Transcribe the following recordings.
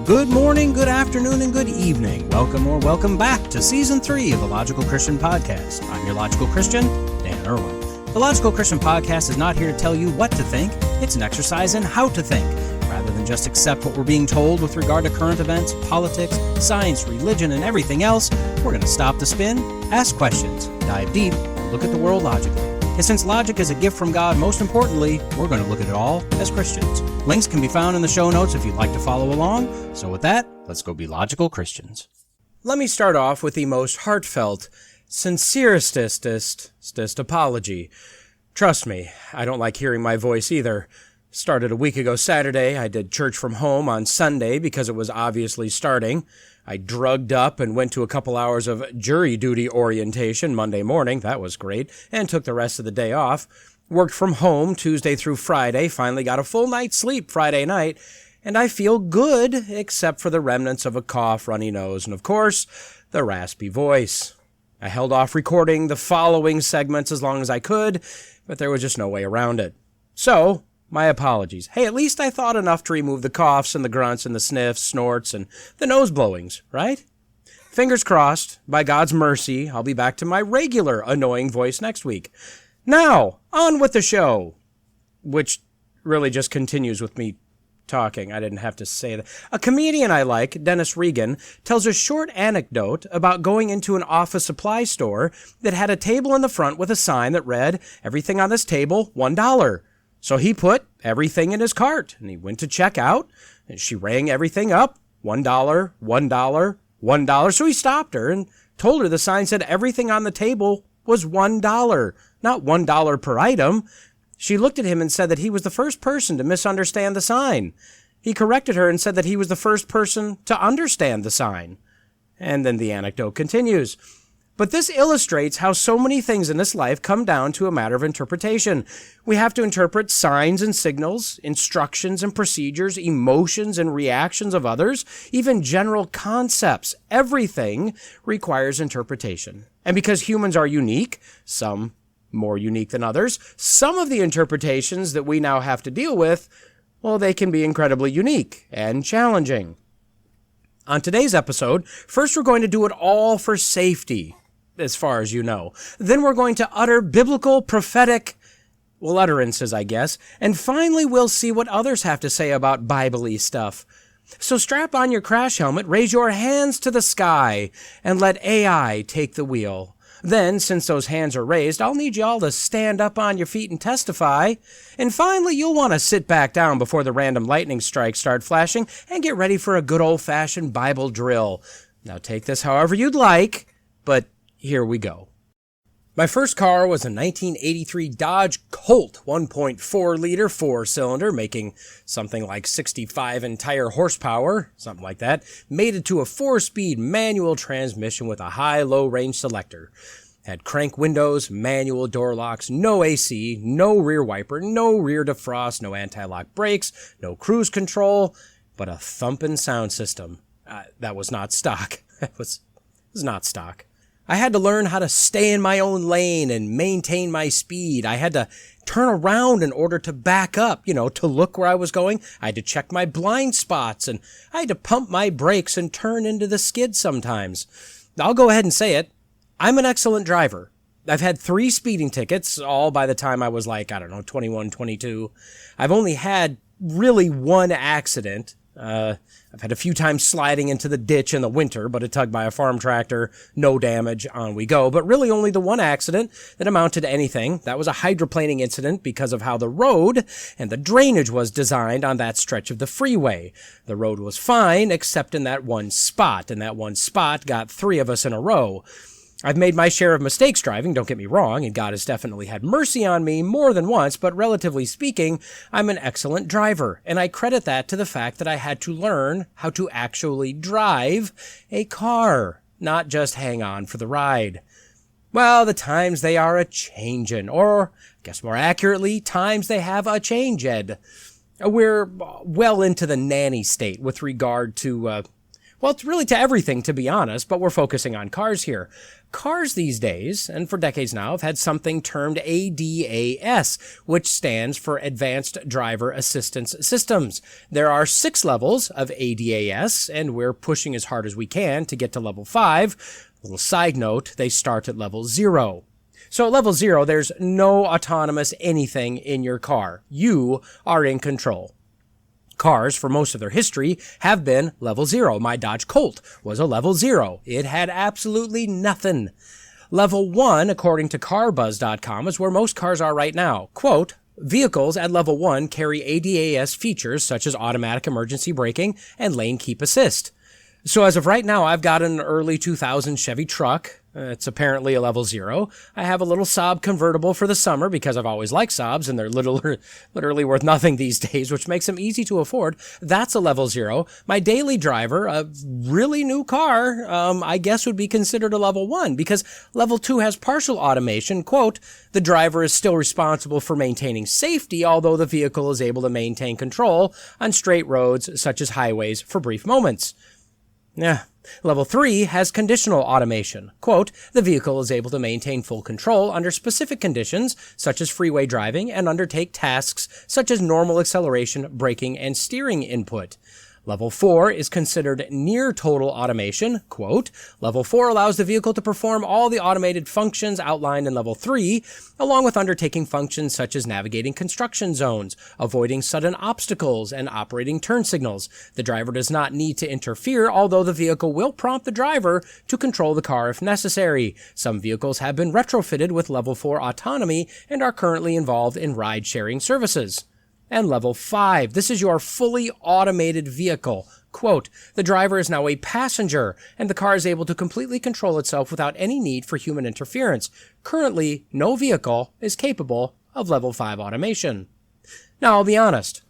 Good morning, good afternoon, and good evening. Welcome back to Season 3 of the Logical Christian Podcast. I'm your Logical Christian, Dan Irwin. The Logical Christian Podcast is not here to tell you what to think. It's an exercise in how to think. Rather than just accept what we're being told with regard to current events, politics, science, religion, and everything else, we're going to stop the spin, ask questions, dive deep, and look at the world logically. And since logic is a gift from God, most importantly, we're going to look at it all as Christians. Links can be found in the show notes if you'd like to follow along. So with that, let's go be logical Christians. Let me start off with the most heartfelt, sincerest apology. Trust me, I don't like hearing my voice either. Started a week ago Saturday. I did church from home on Sunday because it was obviously starting. I drugged up and went to a couple hours of jury duty orientation Monday morning. That was great. And took the rest of the day off. Worked from home Tuesday through Friday. Finally got a full night's sleep Friday night. And I feel good, except for the remnants of a cough, runny nose, and of course, the raspy voice. I held off recording the following segments as long as I could, but there was just no way around it. So, my apologies. Hey, at least I thought enough to remove the coughs and the grunts and the sniffs, snorts, and the nose blowings, right? Fingers crossed, by God's mercy, I'll be back to my regular annoying voice next week. Now, on with the show. Which really just continues with me talking. I didn't have to say that. A comedian I like, Dennis Regan, tells a short anecdote about going into an office supply store that had a table in the front with a sign that read, "Everything on this table, $1. So he put everything in his cart, and he went to check out, and she rang everything up, $1, $1, $1. So he stopped her and told her the sign said everything on the table was $1, not $1 per item. She looked at him and said that he was the first person to misunderstand the sign. He corrected her and said that he was the first person to understand the sign. And then the anecdote continues. But this illustrates how so many things in this life come down to a matter of interpretation. We have to interpret signs and signals, instructions and procedures, emotions and reactions of others, even general concepts. Everything requires interpretation. And because humans are unique, some more unique than others, some of the interpretations that we now have to deal with, well, they can be incredibly unique and challenging. On today's episode, first we're going to do it all for safety, as far as you know. Then we're going to utter biblical, prophetic, utterances, I guess. And finally, we'll see what others have to say about Bible-y stuff. So strap on your crash helmet, raise your hands to the sky, and let AI take the wheel. Then, since those hands are raised, I'll need you all to stand up on your feet and testify. And finally, you'll want to sit back down before the random lightning strikes start flashing and get ready for a good old-fashioned Bible drill. Now take this however you'd like, but here we go. My first car was a 1983 Dodge Colt 1.4-liter four-cylinder, making something like 65 entire horsepower, something like that, mated to a 4-speed manual transmission with a high-low range selector. Had crank windows, manual door locks, no AC, no rear wiper, no rear defrost, no anti-lock brakes, no cruise control, but a thumping sound system. That was not stock. That was not stock. I had to learn how to stay in my own lane and maintain my speed. I had to turn around in order to back up, to look where I was going. I had to check my blind spots, and I had to pump my brakes and turn into the skid sometimes. I'll go ahead and say it. I'm an excellent driver. I've had 3 speeding tickets, all by the time I was 21, 22. I've only had really 1 accident. I've had a few times sliding into the ditch in the winter, but a tug by a farm tractor, no damage, on we go. But really only the 1 accident that amounted to anything. That was a hydroplaning incident because of how the road and the drainage was designed on that stretch of the freeway. The road was fine, except in that one spot, and that one spot got 3 of us in a row. I've made my share of mistakes driving, don't get me wrong, and God has definitely had mercy on me more than once, but relatively speaking, I'm an excellent driver, and I credit that to the fact that I had to learn how to actually drive a car, not just hang on for the ride. Well, the times they are a-changin', or, I guess more accurately, times they have a changed. We're well into the nanny state with regard to Well, it's really to everything, to be honest, but we're focusing on cars here. Cars these days, and for decades now, have had something termed ADAS, which stands for Advanced Driver Assistance Systems. There are 6 levels of ADAS, and we're pushing as hard as we can to get to level 5. Little side note, they start at level 0. So at level 0, there's no autonomous anything in your car. You are in control. Cars, for most of their history, have been level 0. My Dodge Colt was a level 0. It had absolutely nothing. Level 1, according to carbuzz.com, is where most cars are right now. Quote, vehicles at level 1 carry ADAS features such as automatic emergency braking and lane keep assist. So as of right now, I've got an early 2000 Chevy truck. It's apparently a level 0. I have a little Saab convertible for the summer because I've always liked Saabs and they're literally worth nothing these days, which makes them easy to afford. That's a level 0. My daily driver, a really new car, I guess would be considered a level 1 because level 2 has partial automation. Quote, the driver is still responsible for maintaining safety, although the vehicle is able to maintain control on straight roads such as highways for brief moments. Yeah. Level 3 has conditional automation. Quote, the vehicle is able to maintain full control under specific conditions, such as freeway driving, and undertake tasks such as normal acceleration, braking, and steering input. Level 4 is considered near total automation. Quote, level 4 allows the vehicle to perform all the automated functions outlined in level 3, along with undertaking functions such as navigating construction zones, avoiding sudden obstacles, and operating turn signals. The driver does not need to interfere, although the vehicle will prompt the driver to control the car if necessary. Some vehicles have been retrofitted with level 4 autonomy and are currently involved in ride-sharing services. And level 5, this is your fully automated vehicle. Quote, the driver is now a passenger, and the car is able to completely control itself without any need for human interference. Currently, no vehicle is capable of level 5 automation. Now, I'll be honest.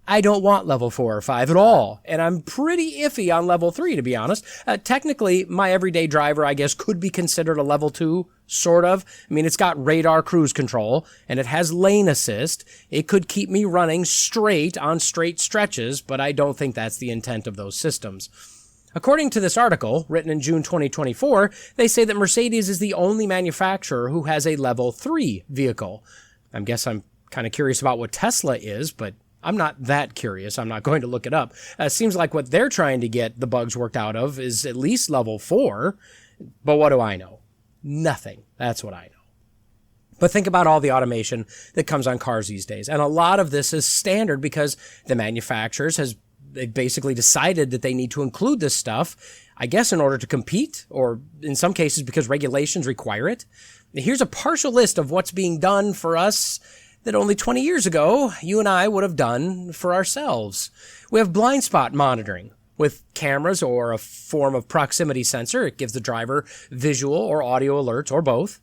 I don't want level 4 or 5 at all, and I'm pretty iffy on level 3, to be honest. Technically, my everyday driver, I guess, could be considered a level 2, sort of. I mean, it's got radar cruise control, and it has lane assist. It could keep me running straight on straight stretches, but I don't think that's the intent of those systems. According to this article, written in June 2024, they say that Mercedes is the only manufacturer who has a level 3 vehicle. I guess I'm kind of curious about what Tesla is, but I'm not that curious. I'm not going to look it up. It seems like what they're trying to get the bugs worked out of is at least level 4. But what do I know? Nothing. That's what I know. But think about all the automation that comes on cars these days. And a lot of this is standard because the manufacturers they've basically decided that they need to include this stuff, I guess, in order to compete, or in some cases because regulations require it. Here's a partial list of what's being done for us that only 20 years ago, you and I would have done for ourselves. We have blind spot monitoring with cameras or a form of proximity sensor. It gives the driver visual or audio alerts or both.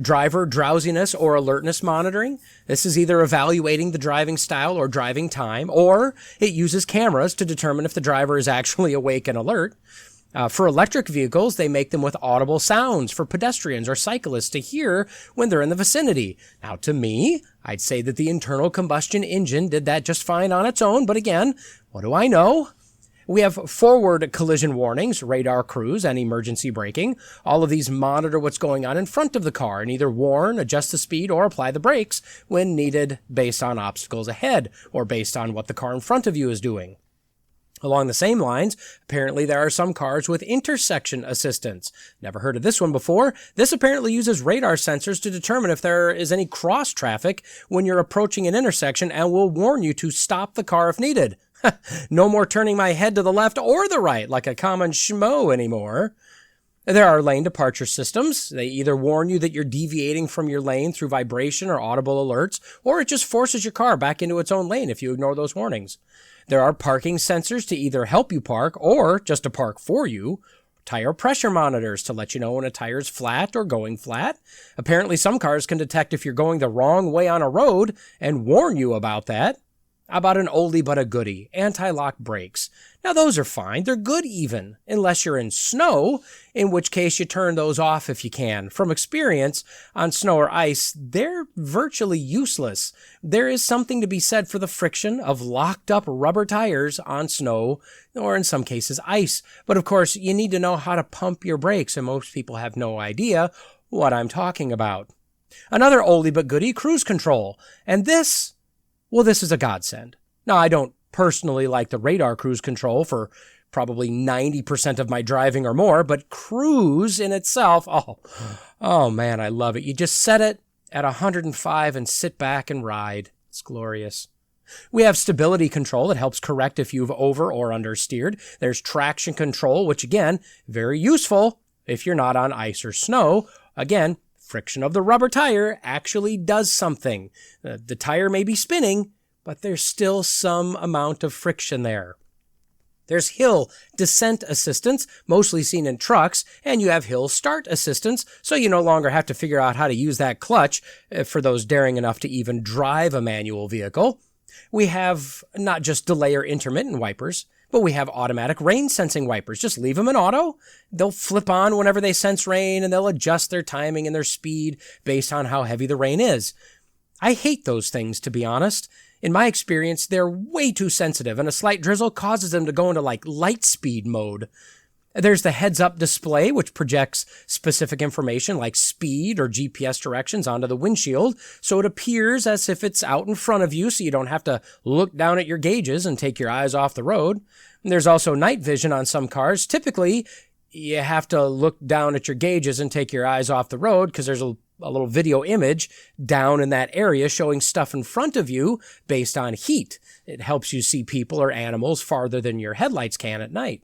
Driver drowsiness or alertness monitoring. This is either evaluating the driving style or driving time, or it uses cameras to determine if the driver is actually awake and alert. For electric vehicles, they make them with audible sounds for pedestrians or cyclists to hear when they're in the vicinity. Now, to me, I'd say that the internal combustion engine did that just fine on its own, but again, what do I know? We have forward collision warnings, radar cruise, and emergency braking. All of these monitor what's going on in front of the car and either warn, adjust the speed, or apply the brakes when needed based on obstacles ahead or based on what the car in front of you is doing. Along the same lines, apparently there are some cars with intersection assistance. Never heard of this one before. This apparently uses radar sensors to determine if there is any cross traffic when you're approaching an intersection and will warn you to stop the car if needed. No more turning my head to the left or the right like a common schmo anymore. There are lane departure systems. They either warn you that you're deviating from your lane through vibration or audible alerts, or it just forces your car back into its own lane if you ignore those warnings. There are parking sensors to either help you park or just to park for you. Tire pressure monitors to let you know when a tire is flat or going flat. Apparently some cars can detect if you're going the wrong way on a road and warn you about that. How about an oldie but a goodie? Anti-lock brakes. Now those are fine. They're good even, unless you're in snow, in which case you turn those off if you can. From experience, on snow or ice, they're virtually useless. There is something to be said for the friction of locked up rubber tires on snow, or in some cases ice. But of course, you need to know how to pump your brakes, and most people have no idea what I'm talking about. Another oldie but goodie, cruise control. And this is a godsend. Now, I don't personally like the radar cruise control for probably 90% of my driving or more, but cruise in itself, oh man, I love it. You just set it at 105 and sit back and ride. It's glorious. We have stability control that helps correct if you've over or understeered. There's traction control, which again, very useful if you're not on ice or snow. Again, friction of the rubber tire actually does something. The tire may be spinning, but there's still some amount of friction there. There's hill descent assistance, mostly seen in trucks, and you have hill start assistance, so you no longer have to figure out how to use that clutch for those daring enough to even drive a manual vehicle. We have not just delay or intermittent wipers, but we have automatic rain sensing wipers. Just leave them in auto. They'll flip on whenever they sense rain, and they'll adjust their timing and their speed based on how heavy the rain is. I hate those things, to be honest. In my experience, they're way too sensitive, and a slight drizzle causes them to go into light speed mode. There's the heads-up display, which projects specific information like speed or GPS directions onto the windshield, so it appears as if it's out in front of you, so you don't have to look down at your gauges and take your eyes off the road. And there's also night vision on some cars. Typically, you have to look down at your gauges and take your eyes off the road because there's a little video image down in that area showing stuff in front of you based on heat. It helps you see people or animals farther than your headlights can at night.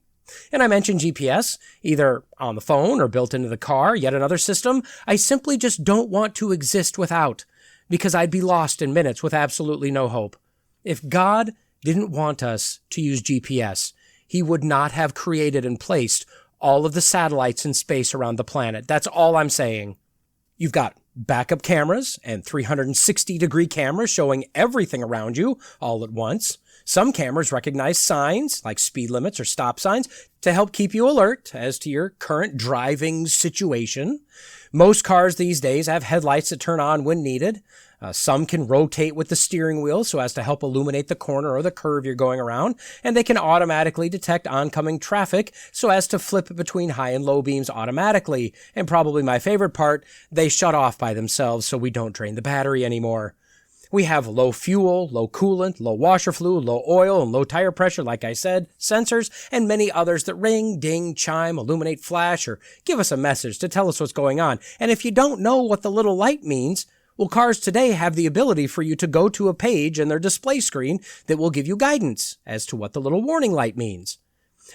And I mentioned GPS, either on the phone or built into the car, yet another system I simply just don't want to exist without, because I'd be lost in minutes with absolutely no hope. If God didn't want us to use GPS, he would not have created and placed all of the satellites in space around the planet. That's all I'm saying. You've got backup cameras and 360-degree cameras showing everything around you all at once. Some cameras recognize signs, like speed limits or stop signs, to help keep you alert as to your current driving situation. Most cars these days have headlights that turn on when needed. Some can rotate with the steering wheel so as to help illuminate the corner or the curve you're going around, and they can automatically detect oncoming traffic so as to flip between high and low beams automatically. And probably my favorite part, they shut off by themselves so we don't drain the battery anymore. We have low fuel, low coolant, low washer fluid, low oil, and low tire pressure, like I said, sensors, and many others that ring, ding, chime, illuminate, flash, or give us a message to tell us what's going on. And if you don't know what the little light means, well, cars today have the ability for you to go to a page in their display screen that will give you guidance as to what the little warning light means.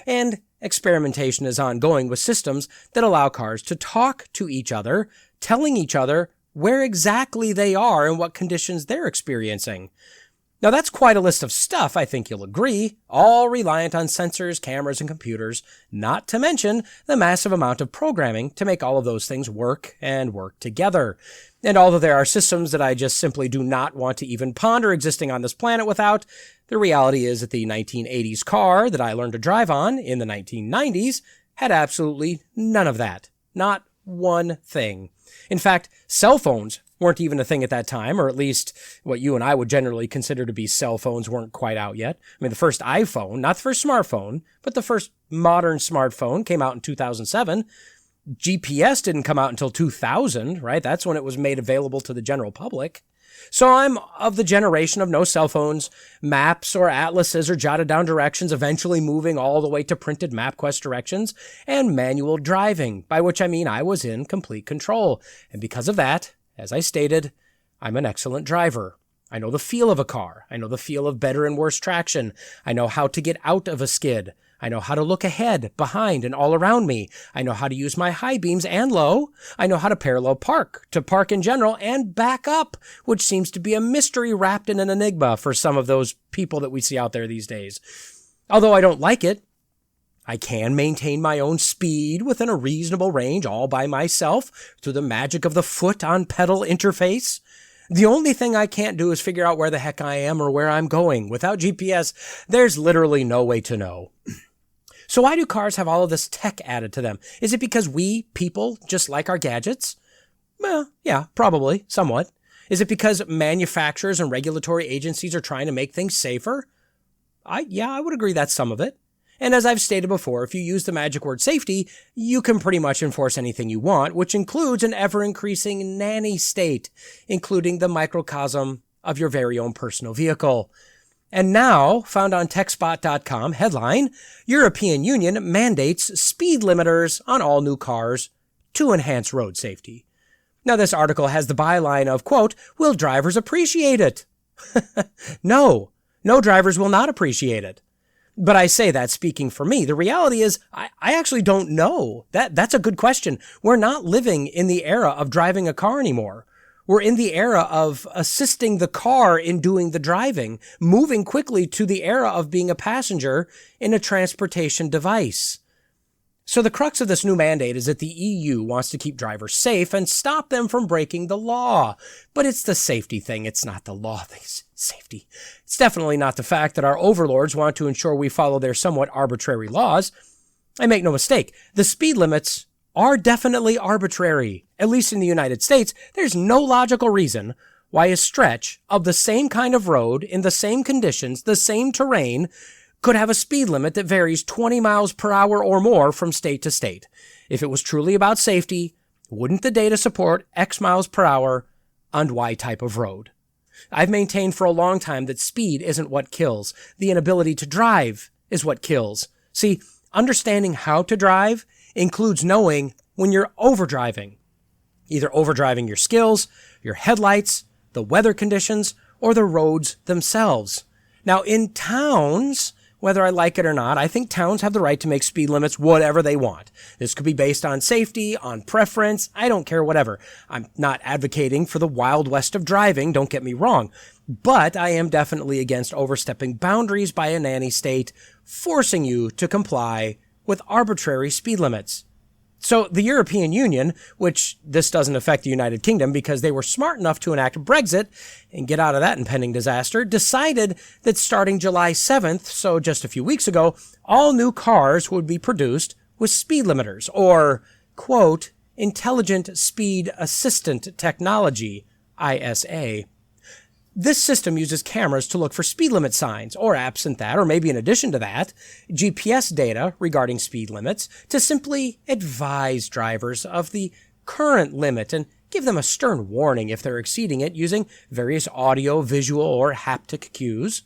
And experimentation is ongoing with systems that allow cars to talk to each other, telling each other where exactly they are and what conditions they're experiencing. Now that's quite a list of stuff, I think you'll agree, all reliant on sensors, cameras, and computers, not to mention the massive amount of programming to make all of those things work and work together. And although there are systems that I just simply do not want to even ponder existing on this planet without, the reality is that the 1980s car that I learned to drive on in the 1990s had absolutely none of that. Not one thing. In fact, cell phones weren't even a thing at that time, or at least what you and I would generally consider to be cell phones weren't quite out yet. I mean, the first iPhone, not the first smartphone, but the first modern smartphone came out in 2007. GPS didn't come out until 2000, right? That's when it was made available to the general public. So I'm of the generation of no cell phones, maps or atlases or jotted down directions, eventually moving all the way to printed MapQuest directions and manual driving, by which I mean I was in complete control. And because of that, as I stated, I'm an excellent driver. I know the feel of a car. I know the feel of better and worse traction. I know how to get out of a skid. I know how to look ahead, behind, and all around me. I know how to use my high beams and low. I know how to parallel park, to park in general, and back up, which seems to be a mystery wrapped in an enigma for some of those people that we see out there these days. Although I don't like it, I can maintain my own speed within a reasonable range all by myself through the magic of the foot on pedal interface. The only thing I can't do is figure out where the heck I am or where I'm going. Without GPS, there's literally no way to know. So why do cars have all of this tech added to them? Is it because we, people, just like our gadgets? Well, yeah, probably, somewhat. Is it because manufacturers and regulatory agencies are trying to make things safer? I would agree that's some of it. And as I've stated before, if you use the magic word safety, you can pretty much enforce anything you want, which includes an ever-increasing nanny state, including the microcosm of your very own personal vehicle. And now, found on techspot.com, headline, European Union mandates speed limiters on all new cars to enhance road safety. Now, this article has the byline of, quote, will drivers appreciate it? No drivers will not appreciate it. But I say that speaking for me. The reality is, I actually don't know. That's a good question. We're not living in the era of driving a car anymore. We're in the era of assisting the car in doing the driving, moving quickly to the era of being a passenger in a transportation device. So the crux of this new mandate is that the EU wants to keep drivers safe and stop them from breaking the law. But it's the safety thing. It's not the law thing. Safety. It's definitely not the fact that our overlords want to ensure we follow their somewhat arbitrary laws. I make no mistake. The speed limits are definitely arbitrary. At least in the United States, there's no logical reason why a stretch of the same kind of road, in the same conditions, the same terrain, could have a speed limit that varies 20 miles per hour or more from state to state. If it was truly about safety, wouldn't the data support X miles per hour on Y type of road? I've maintained for a long time that speed isn't what kills. The inability to drive is what kills. See, understanding how to drive includes knowing when you're overdriving. Either overdriving your skills, your headlights, the weather conditions, or the roads themselves. Now, in towns, whether I like it or not, I think towns have the right to make speed limits whatever they want. This could be based on safety, on preference, I don't care, whatever. I'm not advocating for the Wild West of driving, don't get me wrong. But I am definitely against overstepping boundaries by a nanny state, forcing you to comply with arbitrary speed limits. So the European Union, which this doesn't affect the United Kingdom because they were smart enough to enact Brexit and get out of that impending disaster, decided that starting July 7th, so just a few weeks ago, all new cars would be produced with speed limiters, or, quote, Intelligent Speed Assistant Technology, ISA. This system uses cameras to look for speed limit signs, or absent that, or maybe in addition to that, GPS data regarding speed limits to simply advise drivers of the current limit and give them a stern warning if they're exceeding it using various audio, visual, or haptic cues.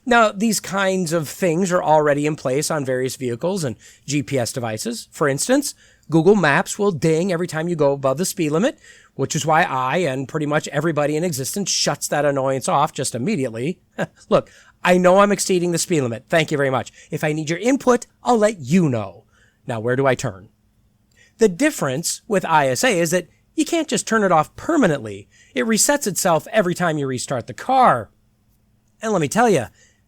Now, these kinds of things are already in place on various vehicles and GPS devices. For instance, Google Maps will ding every time you go above the speed limit, which is why I and pretty much everybody in existence shuts that annoyance off just immediately. Look, I know I'm exceeding the speed limit. Thank you very much. If I need your input, I'll let you know. Now, where do I turn? The difference with ISA is that you can't just turn it off permanently. It resets itself every time you restart the car. And let me tell you,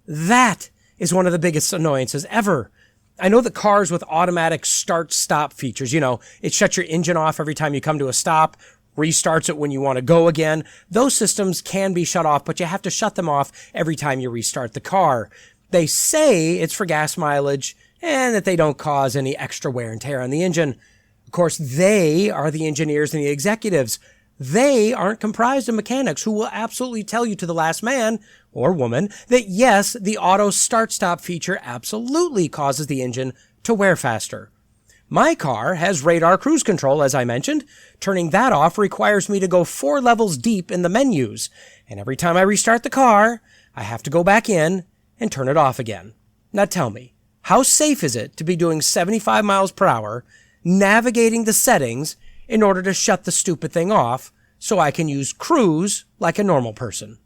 that is one of the biggest annoyances ever. I know that cars with automatic start-stop features, it shuts your engine off every time you come to a stop, restarts it when you want to go again. Those systems can be shut off, but you have to shut them off every time you restart the car. They say it's for gas mileage and that they don't cause any extra wear and tear on the engine. Of course, they are the engineers and the executives. They aren't comprised of mechanics who will absolutely tell you to the last man or woman that yes, the auto start-stop feature absolutely causes the engine to wear faster. My car has radar cruise control, as I mentioned. Turning that off requires me to go 4 levels deep in the menus, and every time I restart the car, I have to go back in and turn it off again. Now tell me, how safe is it to be doing 75 miles per hour, navigating the settings in order to shut the stupid thing off so I can use cruise like a normal person?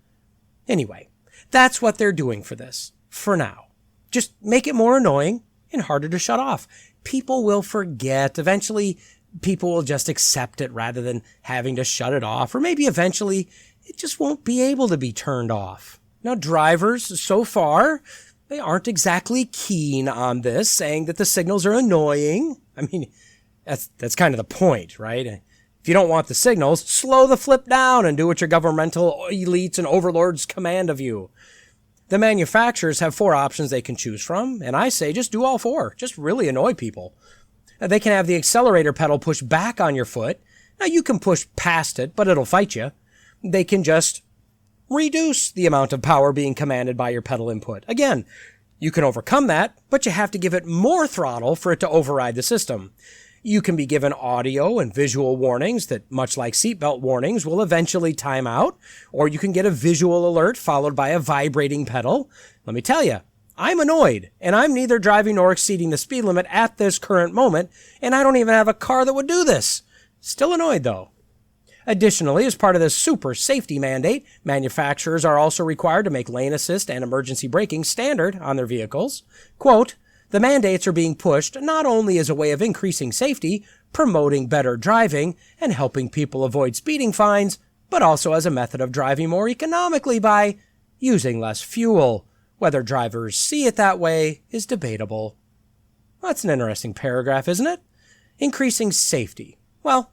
Anyway, that's what they're doing for this, for now. Just make it more annoying and harder to shut off. People will forget. Eventually, people will just accept it rather than having to shut it off. Or maybe eventually, it just won't be able to be turned off. Now, drivers, so far, they aren't exactly keen on this, saying that the signals are annoying. I mean, that's kind of the point, right? If If you don't want the signals, slow the flip down and do what your governmental elites and overlords command of you. The manufacturers have 4 options they can choose from, and I say just do all 4. Just really annoy people. They can have the accelerator pedal push back on your foot. Now you can push past it, but it'll fight you. They can just reduce the amount of power being commanded by your pedal input. Again, you can overcome that, but you have to give it more throttle for it to override the system. You can be given audio and visual warnings that, much like seatbelt warnings, will eventually time out, or you can get a visual alert followed by a vibrating pedal. Let me tell you, I'm annoyed, and I'm neither driving nor exceeding the speed limit at this current moment, and I don't even have a car that would do this. Still annoyed, though. Additionally, as part of this super safety mandate, manufacturers are also required to make lane assist and emergency braking standard on their vehicles. Quote, the mandates are being pushed not only as a way of increasing safety, promoting better driving, and helping people avoid speeding fines, but also as a method of driving more economically by using less fuel. Whether drivers see it that way is debatable. That's an interesting paragraph, isn't it? Increasing safety. Well,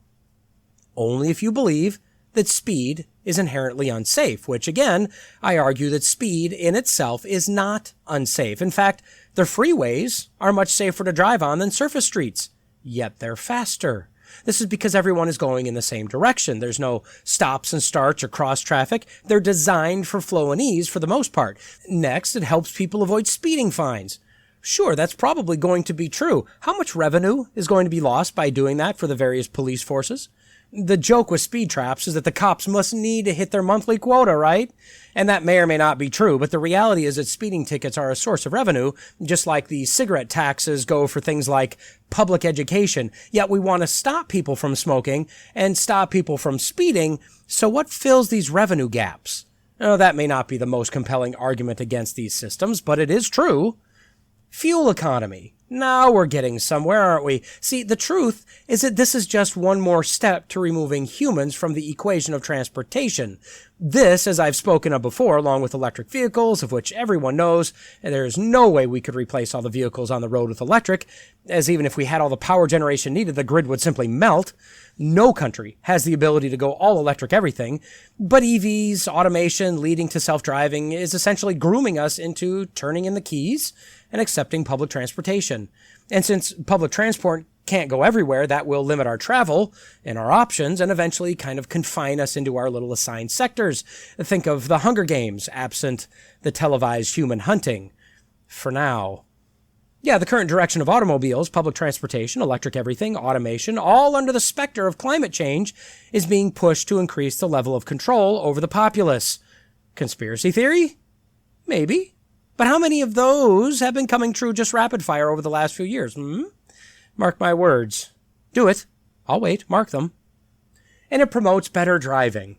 only if you believe that speed is inherently unsafe, which again, I argue that speed in itself is not unsafe. In fact, the freeways are much safer to drive on than surface streets, yet they're faster. This is because everyone is going in the same direction. There's no stops and starts or cross traffic. They're designed for flow and ease for the most part. Next, it helps people avoid speeding fines. Sure, that's probably going to be true. How much revenue is going to be lost by doing that for the various police forces? The joke with speed traps is that the cops must need to hit their monthly quota, right? And that may or may not be true, but the reality is that speeding tickets are a source of revenue, just like the cigarette taxes go for things like public education. Yet we want to stop people from smoking and stop people from speeding, so what fills these revenue gaps? Oh, that may not be the most compelling argument against these systems, but it is true. Fuel economy. Now we're getting somewhere, aren't we? See, the truth is that this is just one more step to removing humans from the equation of transportation. This, as I've spoken of before, along with electric vehicles, of which everyone knows, and there is no way we could replace all the vehicles on the road with electric, as even if we had all the power generation needed, the grid would simply melt. No country has the ability to go all electric everything, but EVs, automation leading to self-driving is essentially grooming us into turning in the keys and accepting public transportation. And since public transport can't go everywhere, that will limit our travel and our options and eventually kind of confine us into our little assigned sectors. Think of the Hunger Games, absent the televised human hunting. For now. Yeah, the current direction of automobiles, public transportation, electric everything, automation, all under the specter of climate change, is being pushed to increase the level of control over the populace. Conspiracy theory? Maybe. But how many of those have been coming true just rapid fire over the last few years? Mark my words. Do it. I'll wait. Mark them. And it promotes better driving.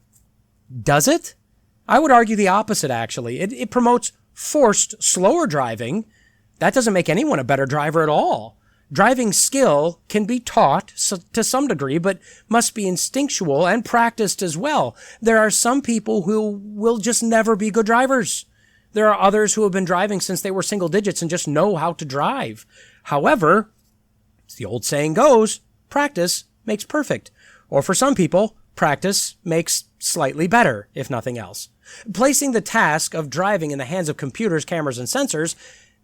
Does it? I would argue the opposite, actually. It promotes forced slower driving. That doesn't make anyone a better driver at all. Driving skill can be taught to some degree, but must be instinctual and practiced as well. There are some people who will just never be good drivers. There are others who have been driving since they were single digits and just know how to drive. However, as the old saying goes, practice makes perfect. Or for some people, practice makes slightly better, if nothing else. Placing the task of driving in the hands of computers, cameras, and sensors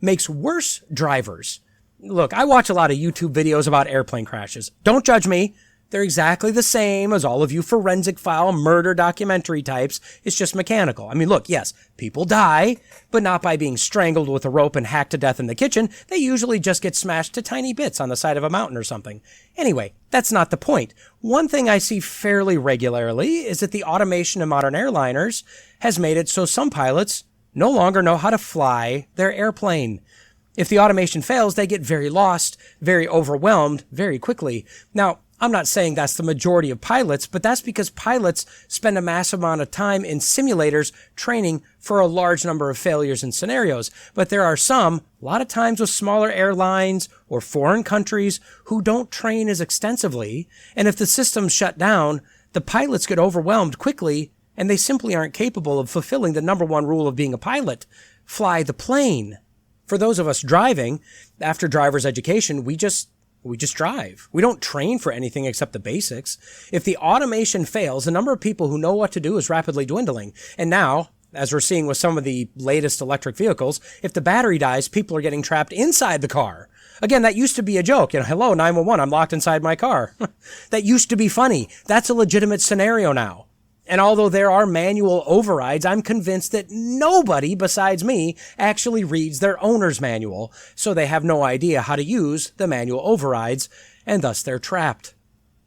makes worse drivers. Look, I watch a lot of YouTube videos about airplane crashes. Don't judge me. They're exactly the same as all of you forensic file murder documentary types. It's just mechanical. I mean, look, yes, people die, but not by being strangled with a rope and hacked to death in the kitchen. They usually just get smashed to tiny bits on the side of a mountain or something. Anyway, that's not the point. One thing I see fairly regularly is that the automation of modern airliners has made it so some pilots no longer know how to fly their airplane. If the automation fails, they get very lost, very overwhelmed, very quickly. Now, I'm not saying that's the majority of pilots, but that's because pilots spend a massive amount of time in simulators training for a large number of failures and scenarios. But there are some, a lot of times with smaller airlines or foreign countries, who don't train as extensively. And if the system's shut down, the pilots get overwhelmed quickly, and they simply aren't capable of fulfilling the number one rule of being a pilot: fly the plane. For those of us driving, after driver's education, we just We just drive. We don't train for anything except the basics. If the automation fails, the number of people who know what to do is rapidly dwindling. And now, as we're seeing with some of the latest electric vehicles, if the battery dies, people are getting trapped inside the car. Again, that used to be a joke. Hello, 911, I'm locked inside my car. That used to be funny. That's a legitimate scenario now. And although there are manual overrides, I'm convinced that nobody besides me actually reads their owner's manual, so they have no idea how to use the manual overrides, and thus they're trapped.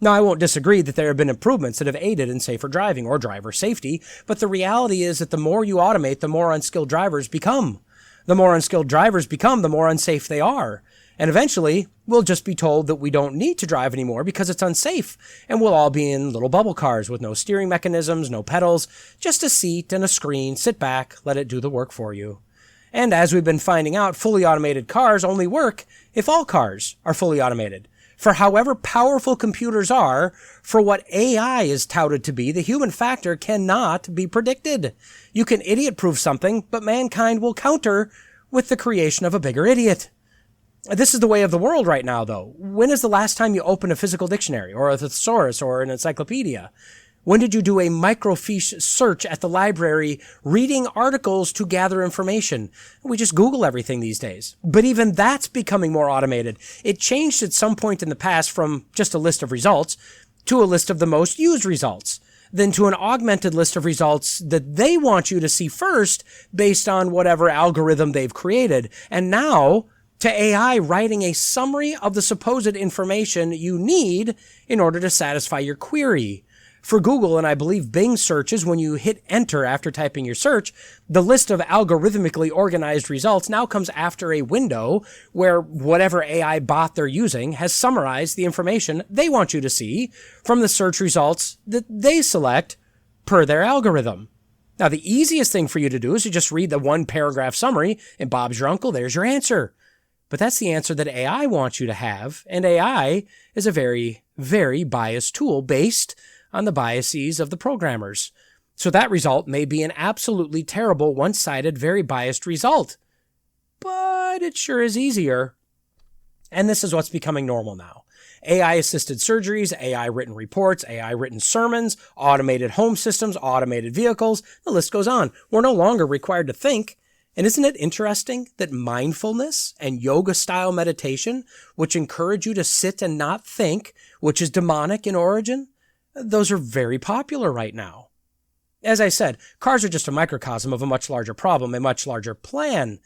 Now, I won't disagree that there have been improvements that have aided in safer driving or driver safety, but the reality is that the more you automate, the more unskilled drivers become. The more unskilled drivers become, the more unsafe they are. And eventually, we'll just be told that we don't need to drive anymore because it's unsafe, and we'll all be in little bubble cars with no steering mechanisms, no pedals, just a seat and a screen. Sit back, let it do the work for you. And as we've been finding out, fully automated cars only work if all cars are fully automated. For however powerful computers are, for what AI is touted to be, the human factor cannot be predicted. You can idiot-proof something, but mankind will counter with the creation of a bigger idiot. This is the way of the world right now, though. When is the last time you opened a physical dictionary or a thesaurus or an encyclopedia? When did you do a microfiche search at the library, reading articles to gather information? We just Google everything these days. But even that's becoming more automated. It changed at some point in the past from just a list of results to a list of the most used results, then to an augmented list of results that they want you to see first based on whatever algorithm they've created. And now to AI writing a summary of the supposed information you need in order to satisfy your query. For Google, and I believe Bing searches, when you hit enter after typing your search, the list of algorithmically organized results now comes after a window where whatever AI bot they're using has summarized the information they want you to see from the search results that they select per their algorithm. Now, the easiest thing for you to do is to just read the one paragraph summary, and Bob's your uncle, there's your answer. But that's the answer that AI wants you to have, and AI is a very, very biased tool based on the biases of the programmers. So that result may be an absolutely terrible, one-sided, very biased result. But it sure is easier. And this is what's becoming normal now. AI-assisted surgeries, AI-written reports, AI-written sermons, automated home systems, automated vehicles, the list goes on. We're no longer required to think. And isn't it interesting that mindfulness and yoga-style meditation, which encourage you to sit and not think, which is demonic in origin, those are very popular right now. As I said, cars are just a microcosm of a much larger problem, a much larger plan.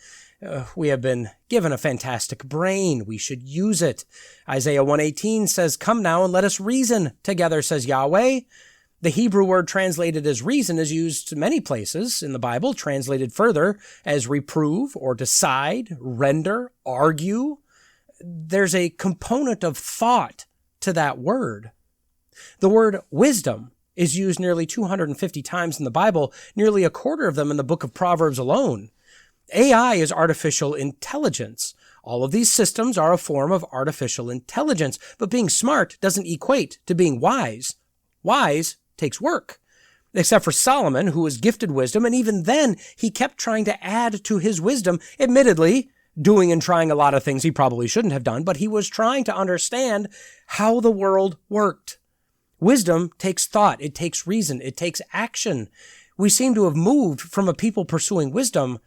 We have been given a fantastic brain. We should use it. Isaiah 1:18 says, "Come now and let us reason together," says Yahweh. The Hebrew word translated as reason is used many places in the Bible, translated further as reprove or decide, render, argue. There's a component of thought to that word. The word wisdom is used nearly 250 times in the Bible, nearly a quarter of them in the book of Proverbs alone. AI is artificial intelligence. All of these systems are a form of artificial intelligence, but being smart doesn't equate to being wise. Wise takes work. Except for Solomon, who was gifted wisdom, and even then, he kept trying to add to his wisdom, admittedly, doing and trying a lot of things he probably shouldn't have done, but he was trying to understand how the world worked. Wisdom takes thought, it takes reason, it takes action. We seem to have moved from a people pursuing wisdom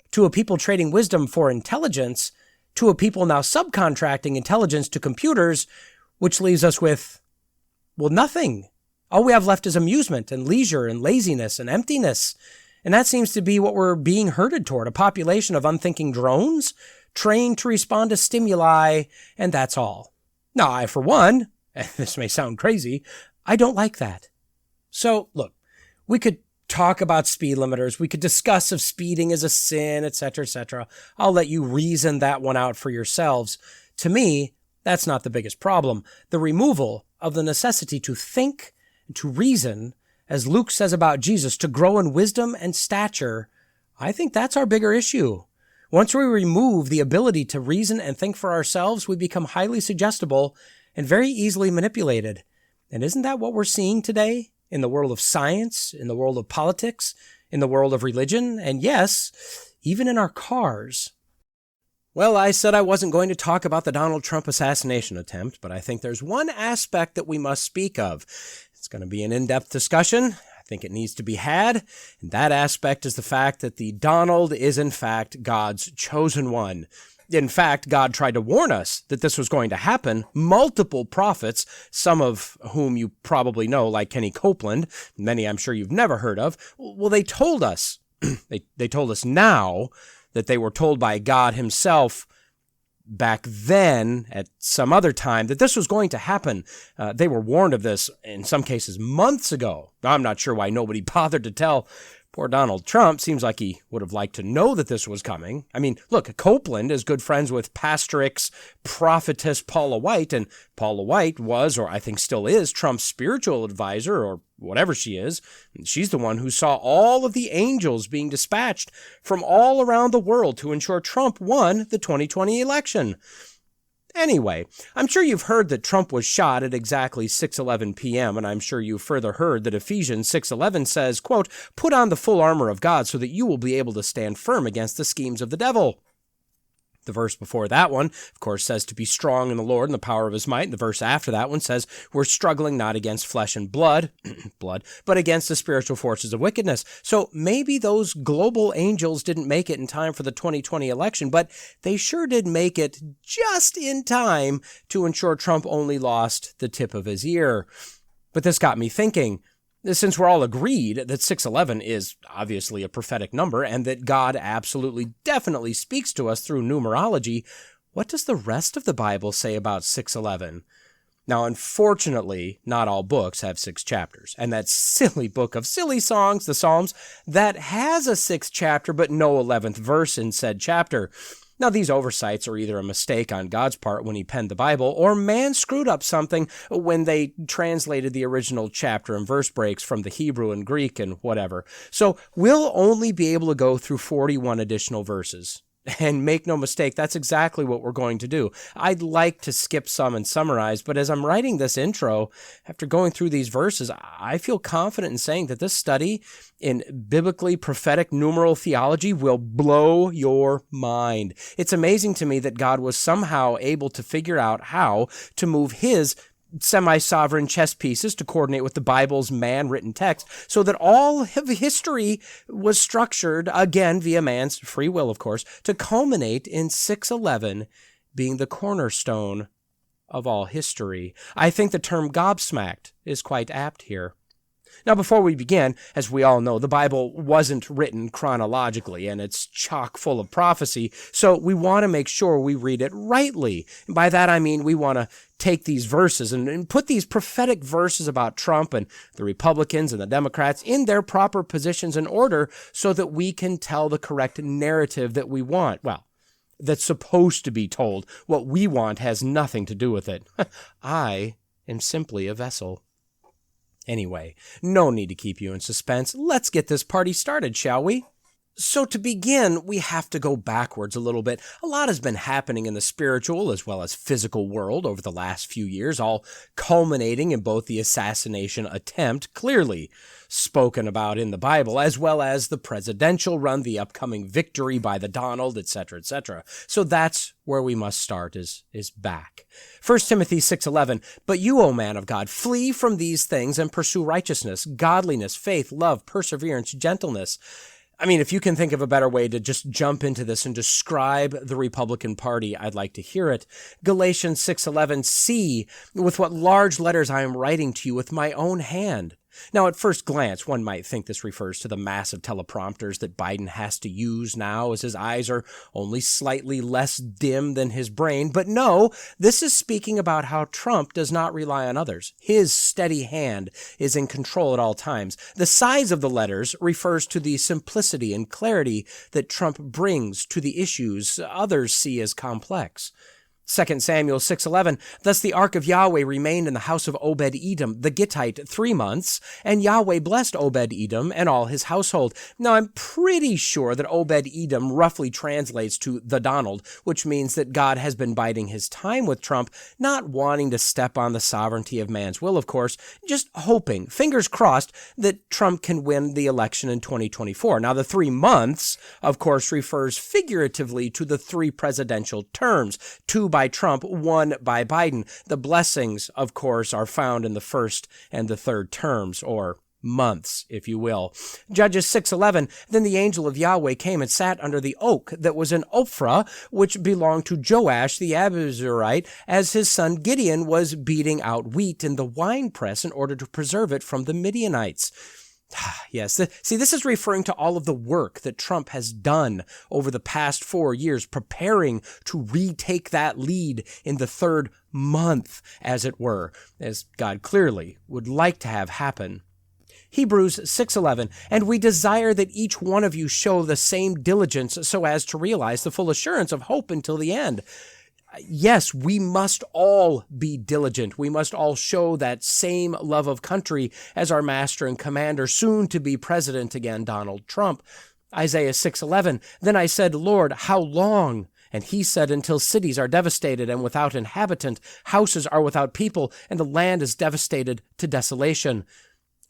to a people trading wisdom for intelligence to a people now subcontracting intelligence to computers, which leaves us with, well, nothing. All we have left is amusement and leisure and laziness and emptiness. And that seems to be what we're being herded toward, a population of unthinking drones trained to respond to stimuli, and that's all. Now, I, for one, and this may sound crazy, I don't like that. So, look, we could talk about speed limiters. We could discuss if speeding is a sin, etc., etc. I'll let you reason that one out for yourselves. To me, that's not the biggest problem. The removal of the necessity to think, to reason, as Luke says about Jesus, to grow in wisdom and stature, I think that's our bigger issue. Once we remove the ability to reason and think for ourselves, we become highly suggestible and very easily manipulated. And isn't that what we're seeing today in the world of science, in the world of politics, in the world of religion, and yes, even in our cars? Well, I said I wasn't going to talk about the Donald Trump assassination attempt, but I think there's one aspect that we must speak of. It's going to be an in-depth discussion. I think it needs to be had, and that aspect is the fact that the Donald is in fact God's chosen one. In fact, God tried to warn us that this was going to happen. Multiple prophets, some of whom you probably know, like Kenny Copeland, many I'm sure you've never heard of, well, they told us, they told us now that they were told by God himself back then at some other time that this was going to happen. They were warned of this in some cases months ago. I'm not sure why nobody bothered to tell poor Donald Trump. Seems like he would have liked to know that this was coming. I mean, look, Copeland is good friends with Pastorix prophetess Paula White, and Paula White was, or I think still is, Trump's spiritual advisor, or whatever she is. She's the one who saw all of the angels being dispatched from all around the world to ensure Trump won the 2020 election. Anyway, I'm sure you've heard that Trump was shot at exactly 6:11 p.m., and I'm sure you've further heard that Ephesians 6:11 says, quote, "Put on the full armor of God so that you will be able to stand firm against the schemes of the devil." The verse before that one, of course, says to be strong in the Lord and the power of his might. And the verse after that one says we're struggling not against flesh and blood, but against the spiritual forces of wickedness. So maybe those global angels didn't make it in time for the 2020 election, but they sure did make it just in time to ensure Trump only lost the tip of his ear. But this got me thinking. Since we're all agreed that 6:11 is obviously a prophetic number and that God absolutely definitely speaks to us through numerology, what does the rest of the Bible say about 6:11? Now, unfortunately, not all books have 6 chapters, and that silly book of silly songs, the Psalms, that has a 6th chapter but no 11th verse in said chapter. Now, these oversights are either a mistake on God's part when he penned the Bible, or man screwed up something when they translated the original chapter and verse breaks from the Hebrew and Greek and whatever. So we'll only be able to go through 41 additional verses. And make no mistake, that's exactly what we're going to do. I'd like to skip some and summarize, but as I'm writing this intro, after going through these verses, I feel confident in saying that this study in biblically prophetic numeral theology will blow your mind. It's amazing to me that God was somehow able to figure out how to move his semi-sovereign chess pieces to coordinate with the Bible's man-written text so that all of history was structured, again via man's free will, of course, to culminate in 6:11 being the cornerstone of all history. I think the term gobsmacked is quite apt here. Now, before we begin, as we all know, the Bible wasn't written chronologically, and it's chock full of prophecy, so we want to make sure we read it rightly. And by that I mean we want to take these verses and put these prophetic verses about Trump and the Republicans and the Democrats in their proper positions in order so that we can tell the correct narrative that we want. Well, that's supposed to be told. What we want has nothing to do with it. I am simply a vessel. Anyway, no need to keep you in suspense. Let's get this party started, shall we? So to begin, we have to go backwards a little bit. A lot has been happening in the spiritual as well as physical world over the last few years, all culminating in both the assassination attempt, clearly spoken about in the Bible, as well as the presidential run, the upcoming victory by the Donald, etc., etc. So that's where we must start, is back. 1 Timothy 6:11, "But you, O man of God, flee from these things and pursue righteousness, godliness, faith, love, perseverance, gentleness." I mean, if you can think of a better way to just jump into this and describe the Republican Party, I'd like to hear it. Galatians 6:11, "See with what large letters I am writing to you with my own hand." Now, at first glance, one might think this refers to the massive teleprompters that Biden has to use now as his eyes are only slightly less dim than his brain. But no, this is speaking about how Trump does not rely on others. His steady hand is in control at all times. The size of the letters refers to the simplicity and clarity that Trump brings to the issues others see as complex. 2 Samuel 6:11, thus the ark of Yahweh remained in the house of Obed-Edom the Gittite 3 months, and Yahweh blessed Obed-Edom and all his household. Now, I'm pretty sure that Obed-Edom roughly translates to the Donald, which means that God has been biding his time with Trump, not wanting to step on the sovereignty of man's will, of course, just hoping, fingers crossed, that Trump can win the election in 2024. Now, the 3 months, of course, refers figuratively to the 3 presidential terms, 2 by Trump, 1 by Biden. The blessings, of course, are found in the first and the third terms, or months, if you will. Judges 6:11, then the angel of Yahweh came and sat under the oak that was in Ophrah, which belonged to Joash the Abiezrite, as his son Gideon was beating out wheat in the winepress in order to preserve it from the Midianites. Yes, see, this is referring to all of the work that Trump has done over the past 4 years, preparing to retake that lead in the 3rd month, as it were, as God clearly would like to have happen. Hebrews 6:11, and we desire that each one of you show the same diligence so as to realize the full assurance of hope until the end. Yes, we must all be diligent. We must all show that same love of country as our master and commander, soon to be president again, Donald Trump. Isaiah 6:11, then I said, Lord, how long? And he said, until cities are devastated and without inhabitant, houses are without people, and the land is devastated to desolation.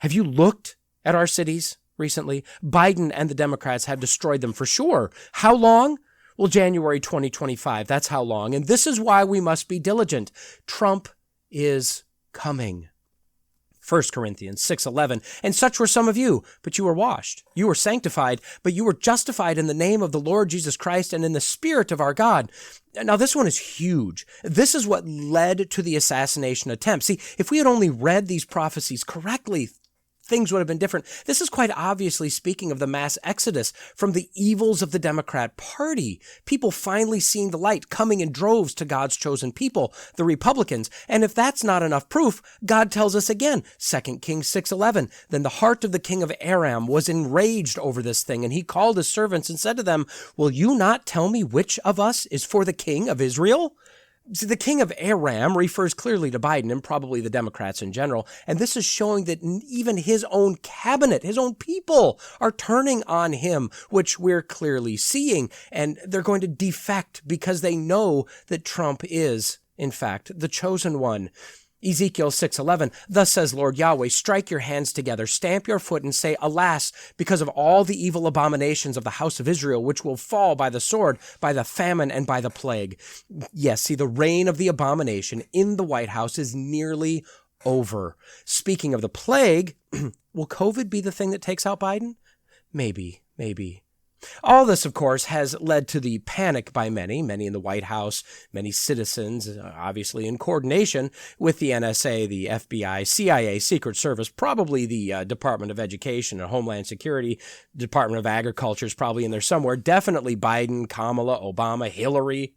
Have you looked at our cities recently? Biden and the Democrats have destroyed them for sure. How long? Well, January 2025, that's how long. And this is why we must be diligent. Trump is coming. 1 Corinthians 6:11, and such were some of you, but you were washed. You were sanctified, but you were justified in the name of the Lord Jesus Christ and in the Spirit of our God. Now, this one is huge. This is what led to the assassination attempt. See, if we had only read these prophecies correctly, things would have been different. This is quite obviously speaking of the mass exodus from the evils of the Democrat Party. People finally seeing the light, coming in droves to God's chosen people, the Republicans. And if that's not enough proof, God tells us again, 2 Kings 6:11, then the heart of the king of Aram was enraged over this thing, and he called his servants and said to them, will you not tell me which of us is for the king of Israel? See, the king of Aram refers clearly to Biden and probably the Democrats in general, and this is showing that even his own cabinet, his own people, are turning on him, which we're clearly seeing, and they're going to defect because they know that Trump is, in fact, the chosen one. Ezekiel 6:11, thus says Lord Yahweh, strike your hands together, stamp your foot, and say, alas, because of all the evil abominations of the house of Israel, which will fall by the sword, by the famine, and by the plague. Yes, see, the reign of the abomination in the White House is nearly over. Speaking of the plague, will COVID be the thing that takes out Biden? Maybe. All this, of course, has led to the panic by many in the White House, many citizens, obviously in coordination with the NSA, the FBI, CIA, Secret Service, probably the Department of Education and Homeland Security, Department of Agriculture is probably in there somewhere, definitely Biden, Kamala, Obama, Hillary,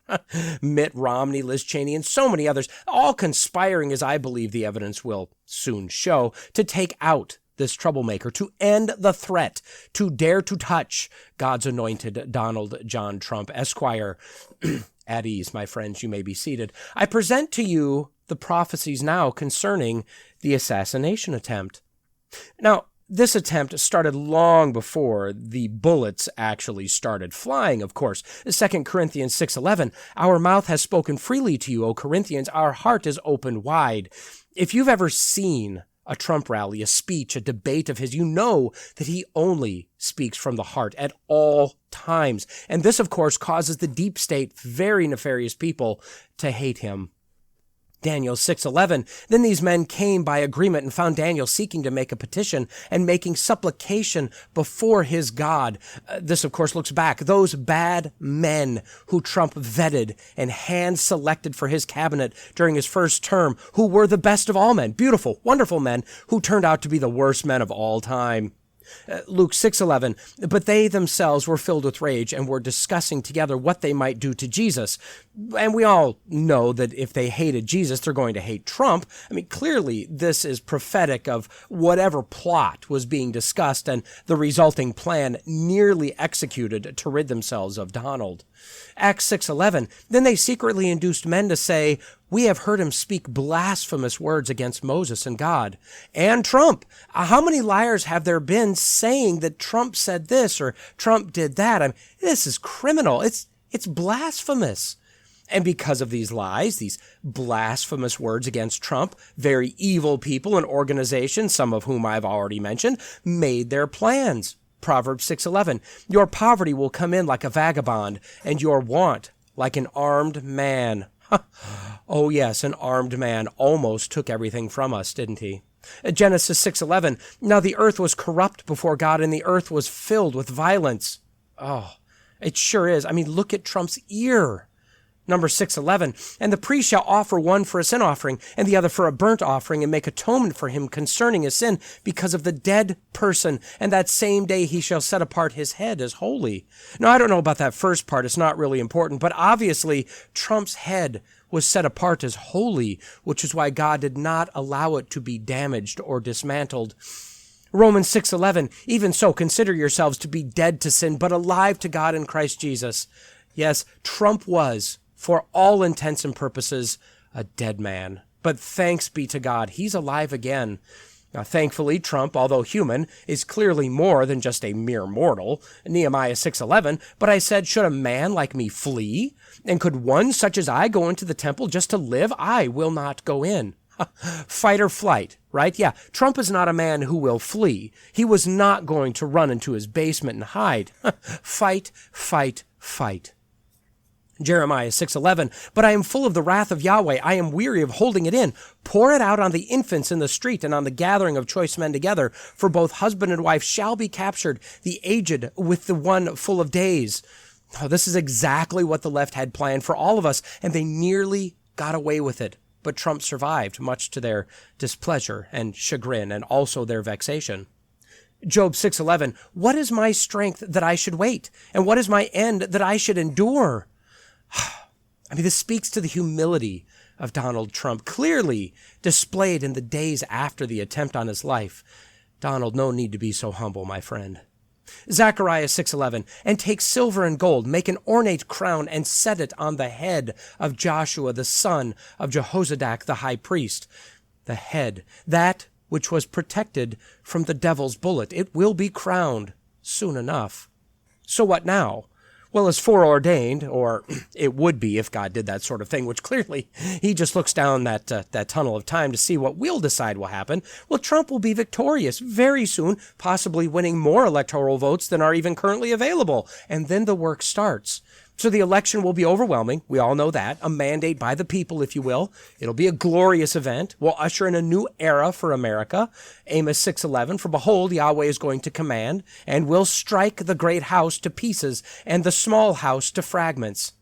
Mitt Romney, Liz Cheney, and so many others, all conspiring, as I believe the evidence will soon show, to take out this troublemaker, to end the threat, to dare to touch God's anointed Donald John Trump, Esquire. At ease, my friends, you may be seated. I present to you the prophecies now concerning the assassination attempt. Now, this attempt started long before the bullets actually started flying, of course. 2 Corinthians 6:11, our mouth has spoken freely to you, O Corinthians, our heart is open wide. If you've ever seen a Trump rally, a speech, a debate of his, you know that he only speaks from the heart at all times. And this, of course, causes the deep state, very nefarious people to hate him. Daniel 6:11, then these men came by agreement and found Daniel seeking to make a petition and making supplication before his God. This, of course, looks back. Those bad men who Trump vetted and hand-selected for his cabinet during his first term, who were the best of all men, beautiful, wonderful men, who turned out to be the worst men of all time. Luke 6:11, but they themselves were filled with rage and were discussing together what they might do to Jesus. And we all know that if they hated Jesus, they're going to hate Trump. I mean, clearly this is prophetic of whatever plot was being discussed and the resulting plan nearly executed to rid themselves of Donald. Acts 6:11, then they secretly induced men to say, we have heard him speak blasphemous words against Moses and God. And Trump. How many liars have there been saying that Trump said this or Trump did that? I mean, this is criminal. It's blasphemous. And because of these lies, these blasphemous words against Trump, very evil people and organizations, some of whom I've already mentioned, made their plans. Proverbs 6:11, your poverty will come in like a vagabond, and your want like an armed man. Oh yes, an armed man almost took everything from us, didn't he? Genesis 6:11, now the earth was corrupt before God, and the earth was filled with violence. Oh, it sure is. I mean, look at Trump's ear. Numbers 6:11, and the priest shall offer one for a sin offering and the other for a burnt offering and make atonement for him concerning his sin because of the dead person. And that same day he shall set apart his head as holy. Now, I don't know about that first part. It's not really important. But obviously, Trump's head was set apart as holy, which is why God did not allow it to be damaged or dismantled. Romans 6:11, even so, consider yourselves to be dead to sin, but alive to God in Christ Jesus. Yes, Trump was, for all intents and purposes, a dead man. But thanks be to God, he's alive again. Now, thankfully, Trump, although human, is clearly more than just a mere mortal. Nehemiah 6:11, but I said, should a man like me flee? And could one such as I go into the temple just to live? I will not go in. Fight or flight, right? Yeah, Trump is not a man who will flee. He was not going to run into his basement and hide. Fight, fight, fight. Jeremiah 6:11, but I am full of the wrath of Yahweh. I am weary of holding it in. Pour it out on the infants in the street and on the gathering of choice men together, for both husband and wife shall be captured, the aged with the one full of days. Oh, this is exactly what the left had planned for all of us, and they nearly got away with it. But Trump survived, much to their displeasure and chagrin, and also their vexation. Job 6:11, what is my strength that I should wait? And what is my end that I should endure? I mean, this speaks to the humility of Donald Trump, clearly displayed in the days after the attempt on his life. Donald, no need to be so humble, my friend. Zechariah 6:11, and take silver and gold, make an ornate crown, and set it on the head of Joshua, the son of Jehozadak, the high priest. The head, that which was protected from the devil's bullet, it will be crowned soon enough. So what now? Well, as foreordained, or it would be if God did that sort of thing, which clearly he just looks down that tunnel of time to see what we'll decide will happen. Well, Trump will be victorious very soon, possibly winning more electoral votes than are even currently available. And then the work starts. So the election will be overwhelming. We all know that. A mandate by the people, if you will. It'll be a glorious event. We'll usher in a new era for America. Amos 6:11, for behold, Yahweh is going to command, and will strike the great house to pieces, and the small house to fragments.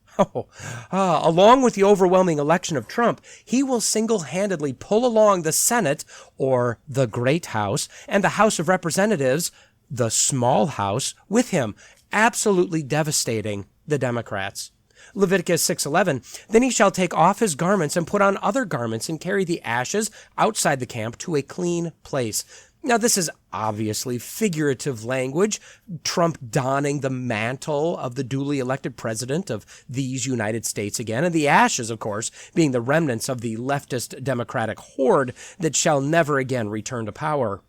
Along with the overwhelming election of Trump, he will single-handedly pull along the Senate, or the great house, and the House of Representatives, the small house, with him, absolutely devastating the Democrats. Leviticus 6:11, then he shall take off his garments and put on other garments and carry the ashes outside the camp to a clean place. Now, this is obviously figurative language, Trump donning the mantle of the duly elected president of these United States again, and the ashes, of course, being the remnants of the leftist Democratic horde that shall never again return to power.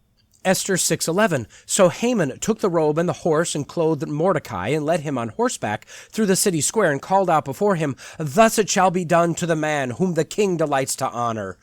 Esther 6:11, so Haman took the robe and the horse and clothed Mordecai and led him on horseback through the city square and called out before him, thus it shall be done to the man whom the king delights to honor.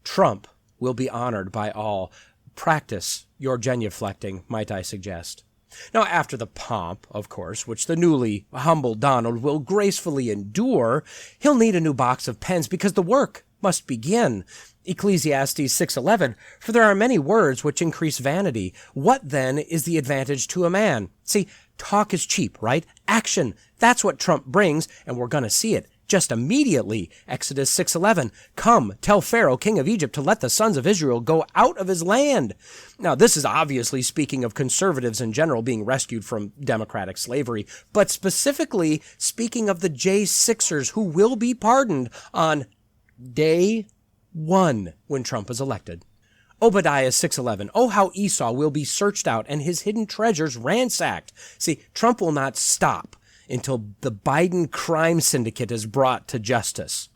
Trump will be honored by all. Practice your genuflecting, might I suggest. Now, after the pomp, of course, which the newly humble Donald will gracefully endure, he'll need a new box of pens because the work must begin. Ecclesiastes 6:11, for there are many words which increase vanity. What then is the advantage to a man? See, talk is cheap, right? Action, that's what Trump brings, and we're going to see it just immediately. Exodus 6:11, come, tell Pharaoh, king of Egypt, to let the sons of Israel go out of his land. Now, this is obviously speaking of conservatives in general being rescued from democratic slavery, but specifically speaking of the J6ers who will be pardoned on day one when Trump is elected. Obadiah 6:11, oh, how Esau will be searched out and his hidden treasures ransacked. See, Trump will not stop until the Biden crime syndicate is brought to justice.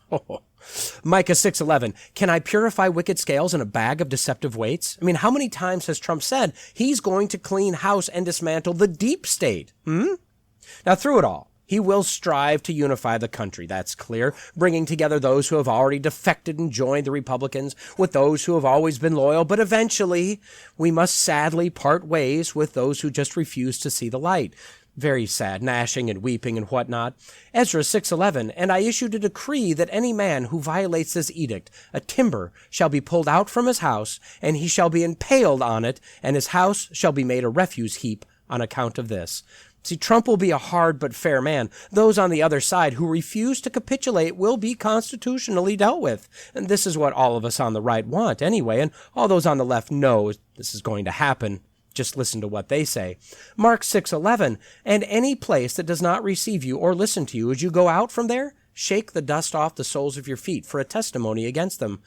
Micah 6:11, can I purify wicked scales in a bag of deceptive weights? I mean, how many times has Trump said he's going to clean house and dismantle the deep state? Now, through it all, he will strive to unify the country, that's clear, bringing together those who have already defected and joined the Republicans with those who have always been loyal. But eventually, we must sadly part ways with those who just refuse to see the light. Very sad, gnashing and weeping and whatnot. Ezra 6:11, and I issued a decree that any man who violates this edict, a timber shall be pulled out from his house, and he shall be impaled on it, and his house shall be made a refuse heap on account of this. See, Trump will be a hard but fair man. Those on the other side who refuse to capitulate will be constitutionally dealt with. And this is what all of us on the right want anyway, and all those on the left know this is going to happen. Just listen to what they say. Mark 6:11, and any place that does not receive you or listen to you as you go out from there, shake the dust off the soles of your feet for a testimony against them.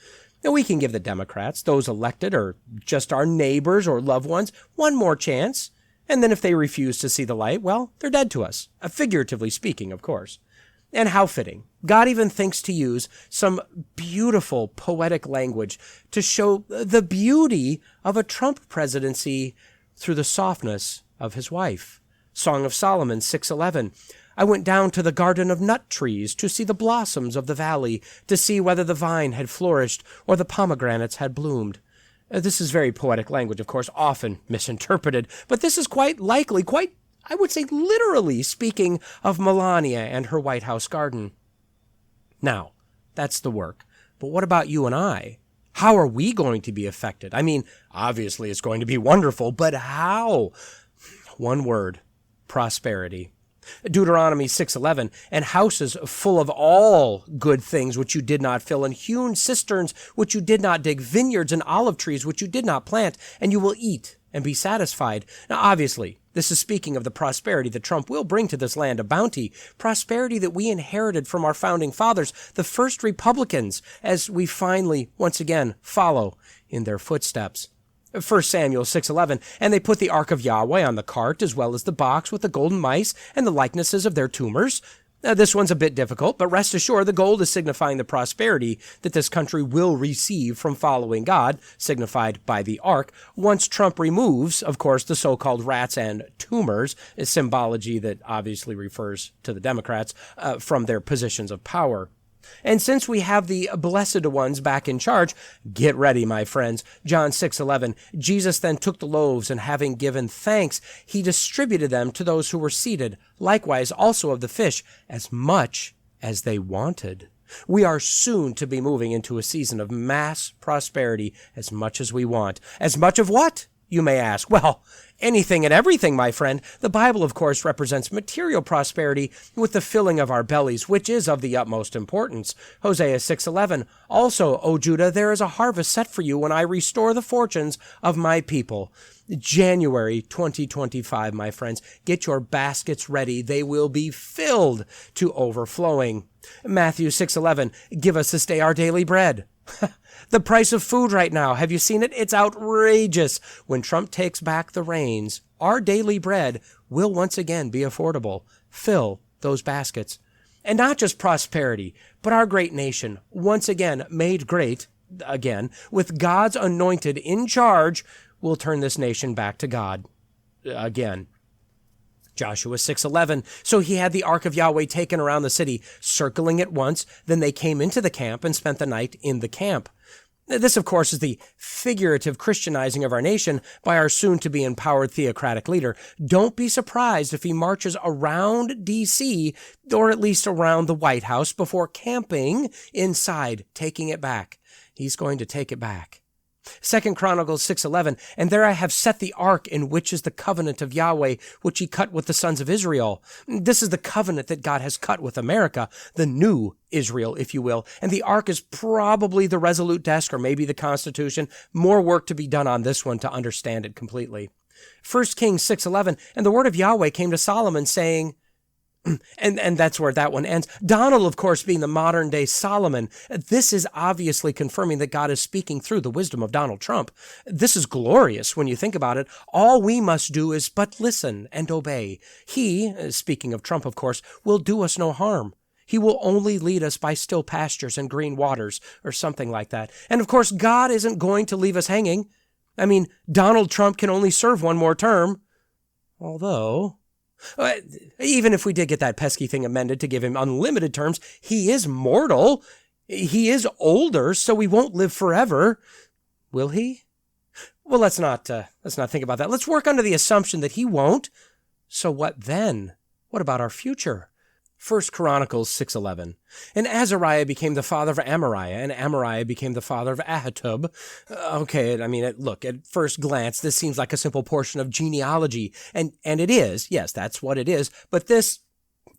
Now, we can give the Democrats, those elected or just our neighbors or loved ones, one more chance. And then if they refuse to see the light, well, they're dead to us. Figuratively speaking, of course. And how fitting. God even thinks to use some beautiful poetic language to show the beauty of a Trump presidency through the softness of his wife. Song of Solomon 6:11. I went down to the garden of nut trees to see the blossoms of the valley, to see whether the vine had flourished or the pomegranates had bloomed. This is very poetic language, of course, often misinterpreted, but this is quite likely, I would say literally speaking of Melania and her White House garden. Now, that's the work. But what about you and I? How are we going to be affected? I mean, obviously it's going to be wonderful, but how? One word, prosperity. Deuteronomy 6:11, and houses full of all good things which you did not fill, and hewn cisterns which you did not dig, vineyards and olive trees which you did not plant, and you will eat and be satisfied. Now, obviously, this is speaking of the prosperity that Trump will bring to this land of bounty, prosperity that we inherited from our founding fathers, the first Republicans, as we finally, once again, follow in their footsteps. 1 Samuel 6:11, and they put the ark of Yahweh on the cart, as well as the box with the golden mice and the likenesses of their tumors. Now, this one's a bit difficult, but rest assured the gold is signifying the prosperity that this country will receive from following God, signified by the ark, once Trump removes, of course, the so-called rats and tumors, a symbology that obviously refers to the Democrats, from their positions of power. And since we have the blessed ones back in charge, get ready, my friends. John 6:11, Jesus then took the loaves, and having given thanks, he distributed them to those who were seated, likewise also of the fish, as much as they wanted. We are soon to be moving into a season of mass prosperity, as much as we want. As much of what, you may ask? Well, anything and everything, my friend. The Bible, of course, represents material prosperity with the filling of our bellies, which is of the utmost importance. Hosea 6:11, also, O Judah, there is a harvest set for you when I restore the fortunes of my people. January 2025, my friends. Get your baskets ready. They will be filled to overflowing. Matthew 6:11, give us this day our daily bread. The price of food right now, have you seen it? It's outrageous. When Trump takes back the reins, our daily bread will once again be affordable. Fill those baskets. And not just prosperity, but our great nation, once again made great, again, with God's anointed in charge, will turn this nation back to God. Again. Joshua 6:11. So he had the ark of Yahweh taken around the city, circling it once. Then they came into the camp and spent the night in the camp. This, of course, is the figurative Christianizing of our nation by our soon-to-be empowered theocratic leader. Don't be surprised if he marches around D.C., or at least around the White House, before camping inside, taking it back. He's going to take it back. 2 Chronicles 6:11, and there I have set the ark in which is the covenant of Yahweh, which he cut with the sons of Israel. This is the covenant that God has cut with America, the new Israel, if you will. And the ark is probably the Resolute Desk or maybe the Constitution. More work to be done on this one to understand it completely. 1 Kings 6:11, and the word of Yahweh came to Solomon saying, and that's where that one ends. Donald, of course, being the modern day Solomon, this is obviously confirming that God is speaking through the wisdom of Donald Trump. This is glorious when you think about it. All we must do is but listen and obey. He, speaking of Trump, of course, will do us no harm. He will only lead us by still pastures and green waters or something like that. And of course, God isn't going to leave us hanging. I mean, Donald Trump can only serve one more term. Although, even if we did get that pesky thing amended to give him unlimited terms, he is mortal. He is older, so he won't live forever. Will he? Well, let's not think about that. Let's work under the assumption that he won't. So what then? What about our future? 1 Chronicles 6:11. And Azariah became the father of Amariah, and Amariah became the father of Ahitub. Look, at first glance, this seems like a simple portion of genealogy, and it is. Yes, that's what it is. But this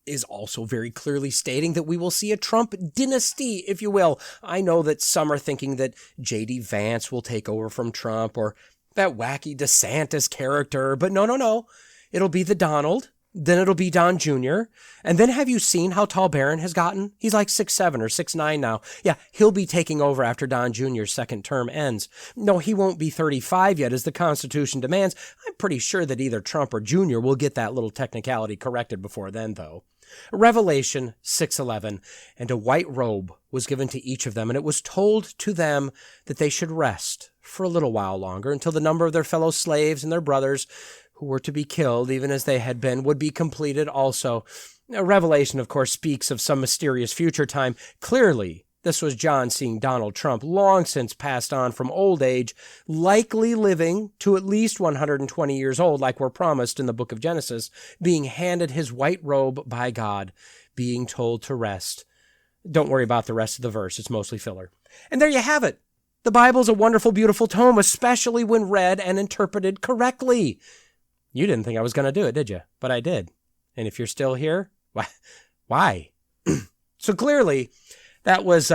is also very clearly stating that we will see a Trump dynasty, if you will. I know that some are thinking that J.D. Vance will take over from Trump, or that wacky DeSantis character, but no. It'll be the Donald. Then it'll be Don Jr. And then have you seen how tall Barron has gotten? He's like 6'7" or 6'9" now. Yeah, he'll be taking over after Don Jr.'s second term ends. No, he won't be 35 yet, as the Constitution demands. I'm pretty sure that either Trump or Jr. will get that little technicality corrected before then, though. Revelation 6:11, and a white robe was given to each of them, and it was told to them that they should rest for a little while longer until the number of their fellow slaves and their brothers who were to be killed, even as they had been, would be completed also. Revelation, of course, speaks of some mysterious future time. Clearly, this was John seeing Donald Trump, long since passed on from old age, likely living to at least 120 years old, like we're promised in the book of Genesis, being handed his white robe by God, being told to rest. Don't worry about the rest of the verse. It's mostly filler. And there you have it. The Bible's a wonderful, beautiful tome, especially when read and interpreted correctly. You didn't think I was going to do it, did you? But I did. And if you're still here, why? So clearly, that was,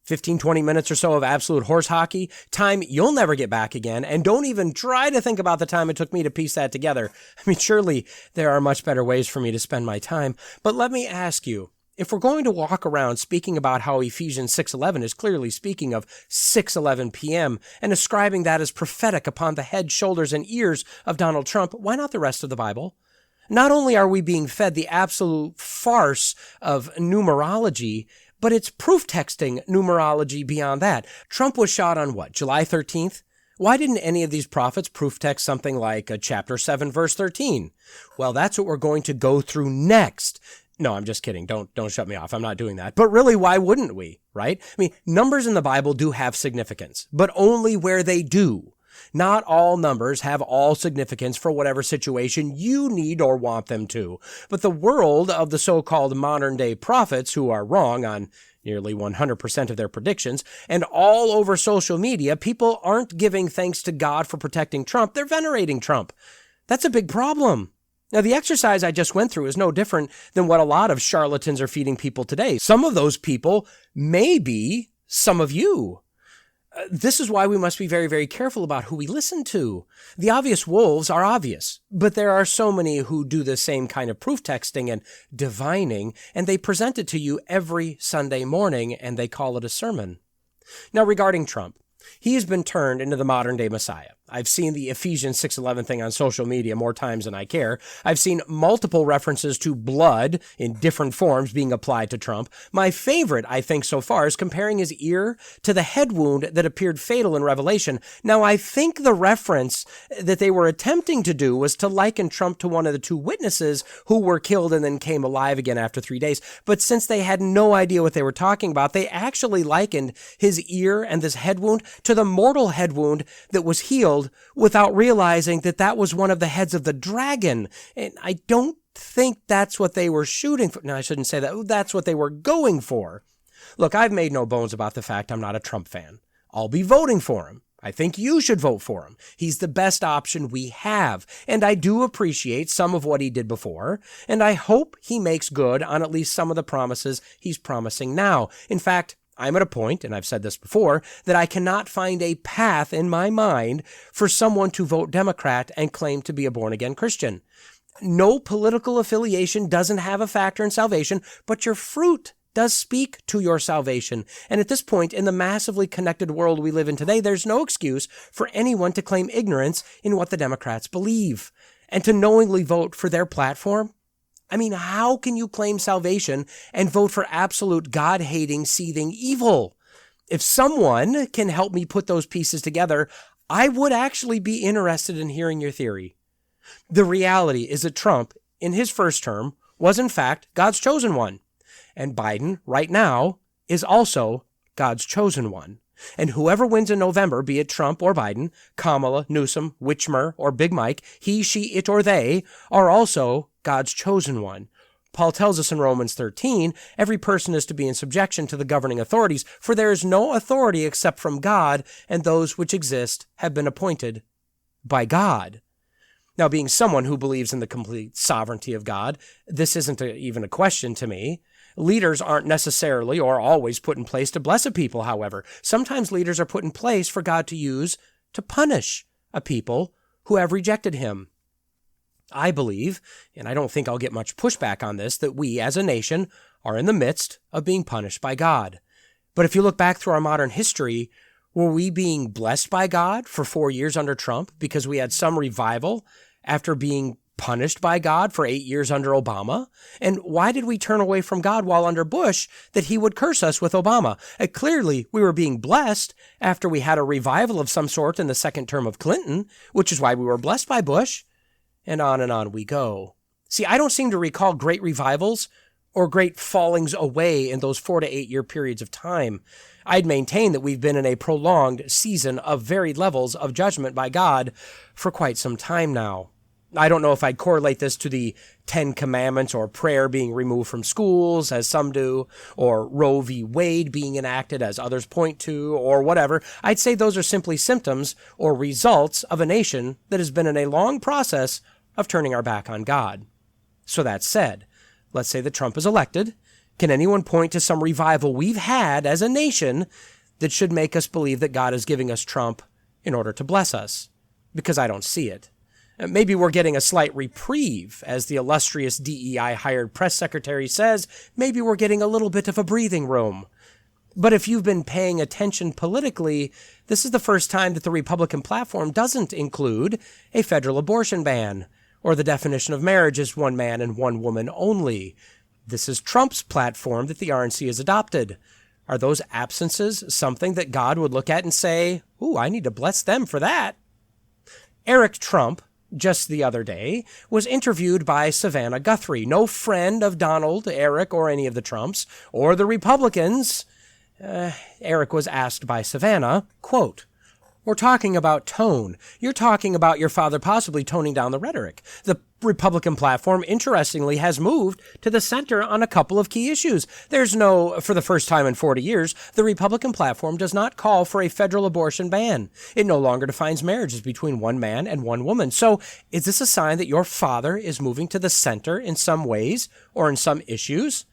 15, 20 minutes or so of absolute horse hockey, time you'll never get back again, and don't even try to think about the time it took me to piece that together. I mean, surely there are much better ways for me to spend my time. But let me ask you, if we're going to walk around speaking about how Ephesians 6:11 is clearly speaking of 6:11 p.m. and ascribing that as prophetic upon the head, shoulders, and ears of Donald Trump, why not the rest of the Bible? Not only are we being fed the absolute farce of numerology, but it's proof texting numerology beyond that. Trump was shot on July 13th? Why didn't any of these prophets proof text something like chapter 7, verse 13? Well, that's what we're going to go through next. No, I'm just kidding. Don't shut me off. I'm not doing that. But really, why wouldn't we, right? I mean, numbers in the Bible do have significance, but only where they do. Not all numbers have all significance for whatever situation you need or want them to. But the world of the so-called modern-day prophets, who are wrong on nearly 100% of their predictions, and all over social media, people aren't giving thanks to God for protecting Trump. They're venerating Trump. That's a big problem. Now, the exercise I just went through is no different than what a lot of charlatans are feeding people today. Some of those people may be some of you. This is why we must be very, very careful about who we listen to. The obvious wolves are obvious, but there are so many who do the same kind of proof texting and divining, and they present it to you every Sunday morning, and they call it a sermon. Now, regarding Trump, he has been turned into the modern-day Messiah. I've seen the Ephesians 6:11 thing on social media more times than I care. I've seen multiple references to blood in different forms being applied to Trump. My favorite, I think, so far is comparing his ear to the head wound that appeared fatal in Revelation. Now, I think the reference that they were attempting to do was to liken Trump to one of the two witnesses who were killed and then came alive again after 3 days. But since they had no idea what they were talking about, they actually likened his ear and this head wound to the mortal head wound that was healed without realizing that that was one of the heads of the dragon. And I don't think that's what they were shooting for. No, I shouldn't say that. That's what they were going for. Look, I've made no bones about the fact I'm not a Trump fan. I'll be voting for him. I think you should vote for him. He's the best option we have. And I do appreciate some of what he did before, and I hope he makes good on at least some of the promises he's promising now. In fact, I'm at a point, and I've said this before, that I cannot find a path in my mind for someone to vote Democrat and claim to be a born-again Christian. No political affiliation doesn't have a factor in salvation, but your fruit does speak to your salvation. And at this point, in the massively connected world we live in today, there's no excuse for anyone to claim ignorance in what the Democrats believe and to knowingly vote for their platform. I mean, how can you claim salvation and vote for absolute God-hating, seething evil? If someone can help me put those pieces together, I would actually be interested in hearing your theory. The reality is that Trump, in his first term, was in fact God's chosen one. And Biden, right now, is also God's chosen one. And whoever wins in November, be it Trump or Biden, Kamala, Newsom, Whitmer, or Big Mike, he, she, it, or they, are also God's chosen one. Paul tells us in Romans 13, every person is to be in subjection to the governing authorities, for there is no authority except from God, and those which exist have been appointed by God. Now, being someone who believes in the complete sovereignty of God, this isn't even a question to me. Leaders aren't necessarily or always put in place to bless a people, however. Sometimes leaders are put in place for God to use to punish a people who have rejected him. I believe, and I don't think I'll get much pushback on this, that we as a nation are in the midst of being punished by God. But if you look back through our modern history, were we being blessed by God for 4 years under Trump because we had some revival after being punished by God for 8 years under Obama? And why did we turn away from God while under Bush that he would curse us with Obama? Clearly, we were being blessed after we had a revival of some sort in the second term of Clinton, which is why we were blessed by Bush. And on we go. See, I don't seem to recall great revivals or great fallings away in those 4 to 8 year periods of time. I'd maintain that we've been in a prolonged season of varied levels of judgment by God for quite some time now. I don't know if I'd correlate this to the 10 Commandments or prayer being removed from schools, as some do, or Roe v. Wade being enacted, as others point to, or whatever. I'd say those are simply symptoms or results of a nation that has been in a long process of turning our back on God. So that said, let's say that Trump is elected. Can anyone point to some revival we've had as a nation that should make us believe that God is giving us Trump in order to bless us? Because I don't see it. Maybe we're getting a slight reprieve, as the illustrious DEI-hired press secretary says. Maybe we're getting a little bit of a breathing room. But if you've been paying attention politically, this is the first time that the Republican platform doesn't include a federal abortion ban, or the definition of marriage as one man and one woman only. This is Trump's platform that the RNC has adopted. Are those absences something that God would look at and say, "Ooh, I need to bless them for that"? Eric Trump, just the other day, was interviewed by Savannah Guthrie, no friend of Donald, Eric, or any of the Trumps, or the Republicans. Eric was asked by Savannah, quote, "We're talking about tone. You're talking about your father possibly toning down the rhetoric. The Republican platform, interestingly, has moved to the center on a couple of key issues. For the first time in 40 years, the Republican platform does not call for a federal abortion ban. It no longer defines marriages between one man and one woman. So is this a sign that your father is moving to the center in some ways or in some issues?"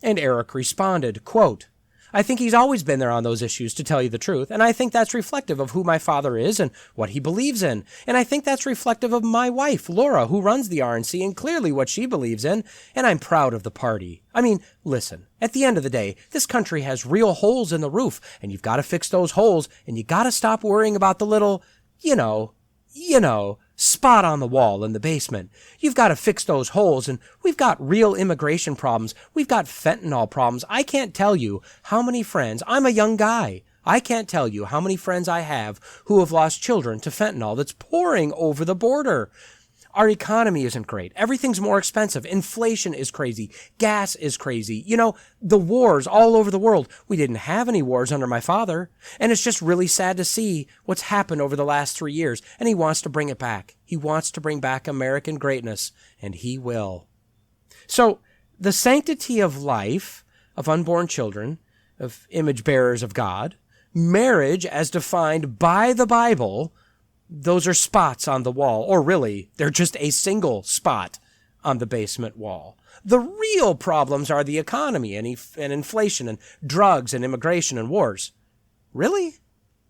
And Eric responded, quote, "I think he's always been there on those issues, to tell you the truth, and I think that's reflective of who my father is and what he believes in. And I think that's reflective of my wife, Laura, who runs the RNC, and clearly what she believes in, and I'm proud of the party. I mean, listen, at the end of the day, this country has real holes in the roof, and you've got to fix those holes, and you got to stop worrying about the little, spot on the wall in the basement. You've got to fix those holes, and we've got real immigration problems. We've got fentanyl problems. I can't tell you how many friends, I'm a young guy, I can't tell you how many friends I have who have lost children to fentanyl that's pouring over the border. Our economy isn't great. Everything's more expensive. Inflation is crazy. Gas is crazy. The wars all over the world. We didn't have any wars under my father. And it's just really sad to see what's happened over the last 3 years. And he wants to bring it back. He wants to bring back American greatness. And he will. So the sanctity of life, of unborn children, of image bearers of God, Marriage, as defined by the Bible, those are spots on the wall, or really, they're just a single spot on the basement wall. The real problems are the economy and inflation and drugs and immigration and wars. Really?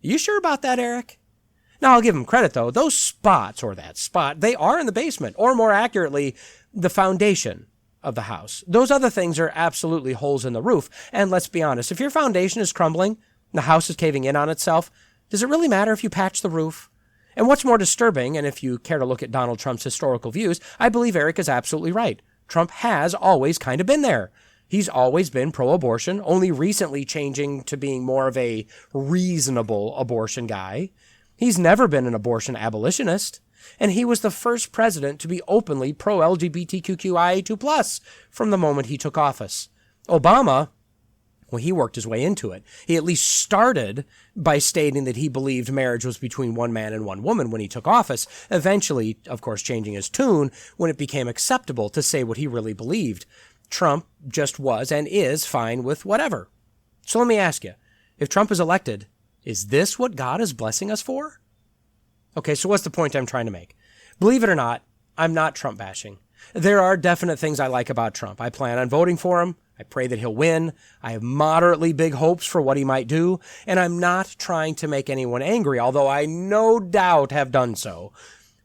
You sure about that, Eric? Now, I'll give him credit, though. Those spots, or that spot, they are in the basement, or more accurately, the foundation of the house. Those other things are absolutely holes in the roof. And let's be honest, if your foundation is crumbling, the house is caving in on itself, does it really matter if you patch the roof? And what's more disturbing, and if you care to look at Donald Trump's historical views, I believe Eric is absolutely right. Trump has always kind of been there. He's always been pro-abortion, only recently changing to being more of a reasonable abortion guy. He's never been an abortion abolitionist. And he was the first president to be openly pro-LGBTQIA2+ from the moment he took office. Obama, well, he worked his way into it. He at least started by stating that he believed marriage was between one man and one woman when he took office, eventually, of course, changing his tune when it became acceptable to say what he really believed. Trump just was and is fine with whatever. So let me ask you, if Trump is elected, is this what God is blessing us for? Okay, so what's the point I'm trying to make? Believe it or not, I'm not Trump bashing. There are definite things I like about Trump. I plan on voting for him. I pray that he'll win. I have moderately big hopes for what he might do, and I'm not trying to make anyone angry, although I no doubt have done so.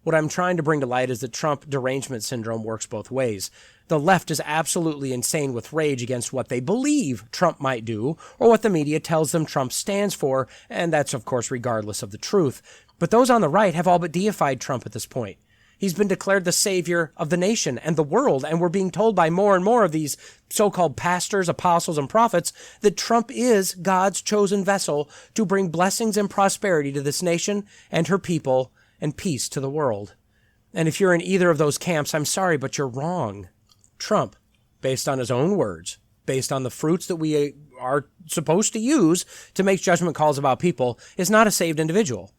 What I'm trying to bring to light is that Trump derangement syndrome works both ways. The left is absolutely insane with rage against what they believe Trump might do, or what the media tells them Trump stands for, and that's, of course, regardless of the truth. But those on the right have all but deified Trump at this point. He's been declared the savior of the nation and the world, and we're being told by more and more of these so-called pastors, apostles, and prophets that Trump is God's chosen vessel to bring blessings and prosperity to this nation and her people and peace to the world. And if you're in either of those camps, I'm sorry, but you're wrong. Trump, based on his own words, based on the fruits that we are supposed to use to make judgment calls about people, is not a saved individual.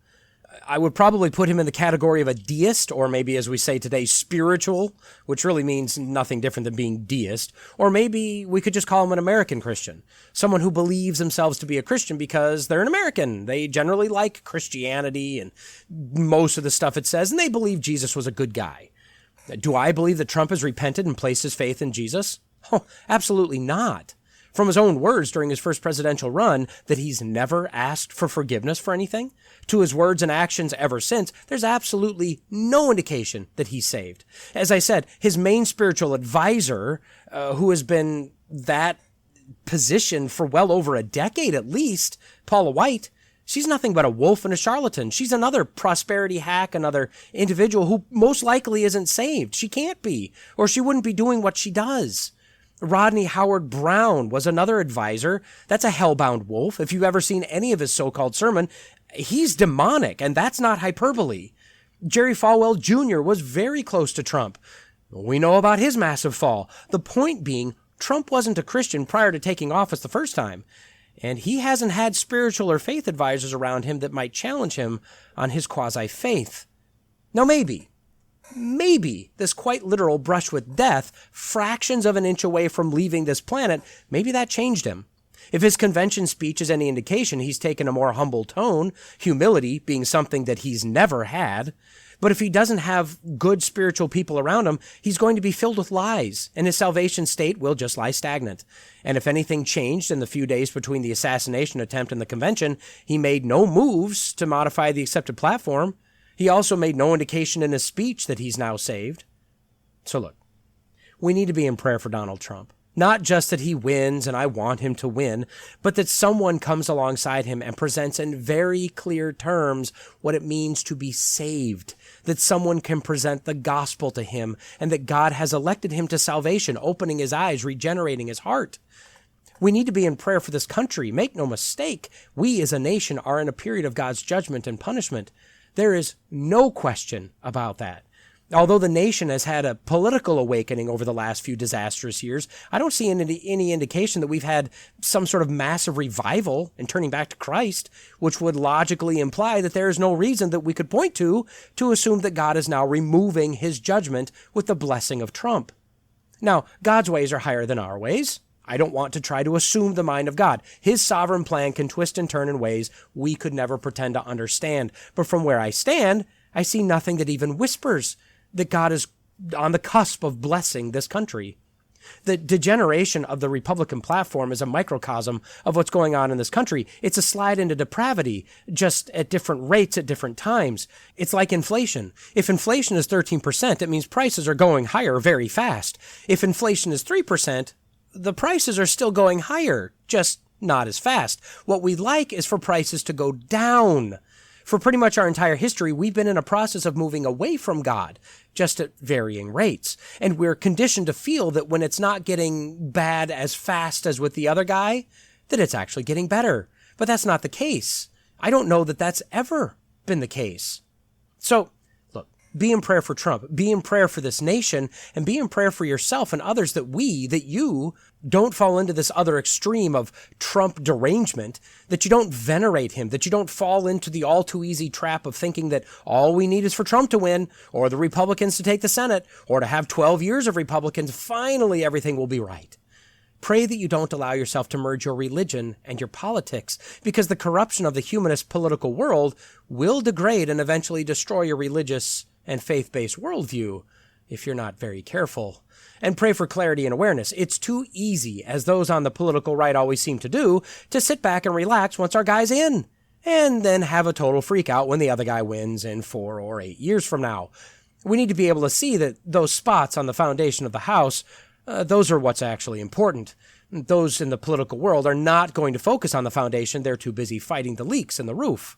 I would probably put him in the category of a deist, or maybe, as we say today, spiritual, which really means nothing different than being deist. Or maybe we could just call him an American Christian, someone who believes themselves to be a Christian because they're an American. They generally like Christianity and most of the stuff it says, and they believe Jesus was a good guy. Do I believe that Trump has repented and placed his faith in Jesus? Oh, absolutely not. From his own words during his first presidential run, that he's never asked for forgiveness for anything, to his words and actions ever since, there's absolutely no indication that he's saved. As I said, his main spiritual advisor, who has been that position for well over a decade at least, Paula White, she's nothing but a wolf and a charlatan. She's another prosperity hack, another individual who most likely isn't saved. She can't be, or she wouldn't be doing what she does. Rodney Howard Brown was another advisor. That's a hellbound wolf. If you've ever seen any of his so-called sermon, he's demonic, and that's not hyperbole. Jerry Falwell Jr. was very close to Trump. We know about his massive fall. The point being, Trump wasn't a Christian prior to taking office the first time, and he hasn't had spiritual or faith advisors around him that might challenge him on his quasi-faith. Now maybe this quite literal brush with death, fractions of an inch away from leaving this planet, maybe that changed him. If his convention speech is any indication, he's taken a more humble tone, humility being something that he's never had. But if he doesn't have good spiritual people around him, he's going to be filled with lies, and his salvation state will just lie stagnant. And if anything changed in the few days between the assassination attempt and the convention, he made no moves to modify the accepted platform. He also made no indication in his speech that he's now saved. So look, we need to be in prayer for Donald Trump. Not just that he wins, and I want him to win, but that someone comes alongside him and presents in very clear terms what it means to be saved. That someone can present the gospel to him, and that God has elected him to salvation, opening his eyes, regenerating his heart. We need to be in prayer for this country. Make no mistake, we as a nation are in a period of God's judgment and punishment. There is no question about that. Although the nation has had a political awakening over the last few disastrous years, I don't see any indication that we've had some sort of massive revival in turning back to Christ, which would logically imply that there is no reason that we could point to assume that God is now removing his judgment with the blessing of Trump. Now, God's ways are higher than our ways. I don't want to try to assume the mind of God. His sovereign plan can twist and turn in ways we could never pretend to understand. But from where I stand, I see nothing that even whispers that God is on the cusp of blessing this country. The degeneration of the Republican platform is a microcosm of what's going on in this country. It's a slide into depravity, just at different rates at different times. It's like inflation. If inflation is 13%, it means prices are going higher very fast. If inflation is 3%, the prices are still going higher, just not as fast. What we'd like is for prices to go down. For pretty much our entire history, we've been in a process of moving away from God, just at varying rates. And we're conditioned to feel that when it's not getting bad as fast as with the other guy, that it's actually getting better. But that's not the case. I don't know that that's ever been the case. So, look, be in prayer for Trump, be in prayer for this nation, and be in prayer for yourself and others that you don't fall into this other extreme of Trump derangement, that you don't venerate him, that you don't fall into the all too easy trap of thinking that all we need is for Trump to win, or the Republicans to take the Senate, or to have 12 years of Republicans. Finally, everything will be right. Pray that you don't allow yourself to merge your religion and your politics, because the corruption of the humanist political world will degrade and eventually destroy your religious and faith-based worldview if you're not very careful. And pray for clarity and awareness. It's too easy, as those on the political right always seem to do, to sit back and relax once our guy's in, and then have a total freak out when the other guy wins in 4 or 8 years from now. We need to be able to see that those spots on the foundation of the house, those are what's actually important. Those in the political world are not going to focus on the foundation. They're too busy fighting the leaks in the roof.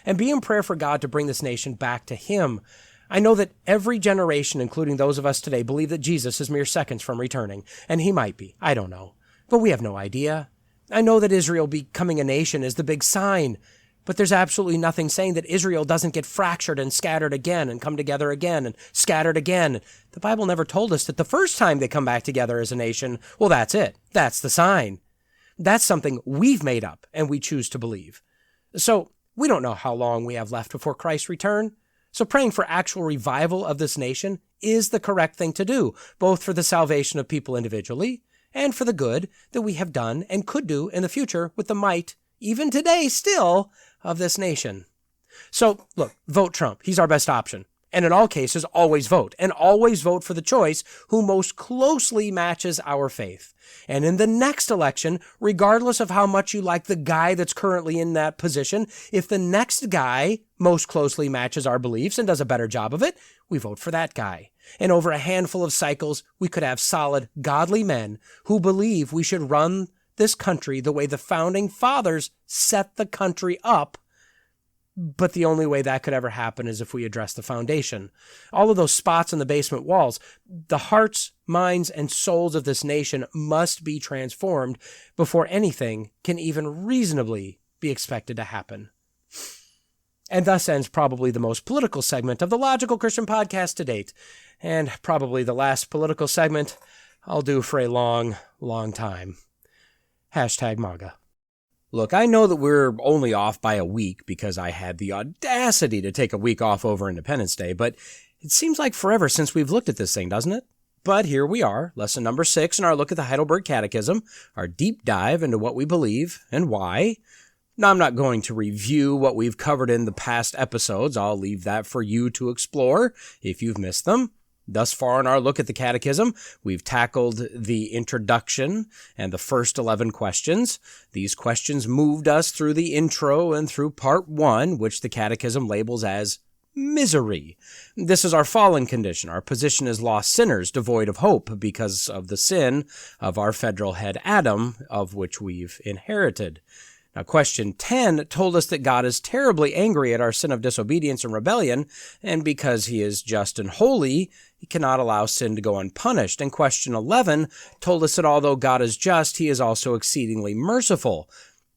And be in prayer for God to bring this nation back to Him. I know that every generation, including those of us today, believe that Jesus is mere seconds from returning, and He might be. I don't know. But we have no idea. I know that Israel becoming a nation is the big sign, but there's absolutely nothing saying that Israel doesn't get fractured and scattered again and come together again and scattered again. The Bible never told us that the first time they come back together as a nation, well, that's it. That's the sign. That's something we've made up and we choose to believe. So we don't know how long we have left before Christ's return. So praying for actual revival of this nation is the correct thing to do, both for the salvation of people individually and for the good that we have done and could do in the future with the might, even today still, of this nation. So, look, vote Trump. He's our best option. And in all cases, always vote. And always vote for the choice who most closely matches our faith. And in the next election, regardless of how much you like the guy that's currently in that position, if the next guy most closely matches our beliefs and does a better job of it, we vote for that guy. And over a handful of cycles, we could have solid, godly men who believe we should run this country the way the founding fathers set the country up. But the only way that could ever happen is if we address the foundation. All of those spots in the basement walls, the hearts, minds, and souls of this nation must be transformed before anything can even reasonably be expected to happen. And thus ends probably the most political segment of the Logical Christian Podcast to date, and probably the last political segment I'll do for a long, long time. #MAGA. Look, I know that we're only off by a week because I had the audacity to take a week off over Independence Day, but it seems like forever since we've looked at this thing, doesn't it? But here we are, lesson number 6 in our look at the Heidelberg Catechism, our deep dive into what we believe and why. Now, I'm not going to review what we've covered in the past episodes. I'll leave that for you to explore if you've missed them. Thus far in our look at the Catechism, we've tackled the introduction and the first 11 questions. These questions moved us through the intro and through part 1, which the Catechism labels as misery. This is our fallen condition. Our position as lost sinners, devoid of hope because of the sin of our federal head Adam, of which we've inherited. Now, question 10 told us that God is terribly angry at our sin of disobedience and rebellion, and because He is just and holy, He cannot allow sin to go unpunished. And question 11 told us that although God is just, He is also exceedingly merciful.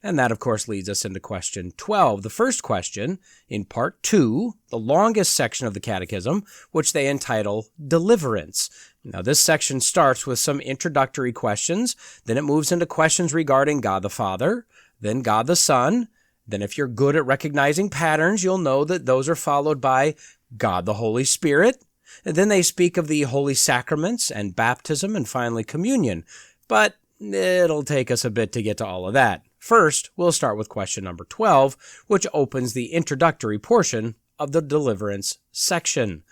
And that, of course, leads us into question 12, the first question in part 2, the longest section of the Catechism, which they entitle Deliverance. Now, this section starts with some introductory questions, then it moves into questions regarding God the Father, then God the Son. Then if you're good at recognizing patterns, you'll know that those are followed by God the Holy Spirit. And then they speak of the holy sacraments and baptism and finally communion. But it'll take us a bit to get to all of that. First, we'll start with question number 12, which opens the introductory portion of the deliverance section.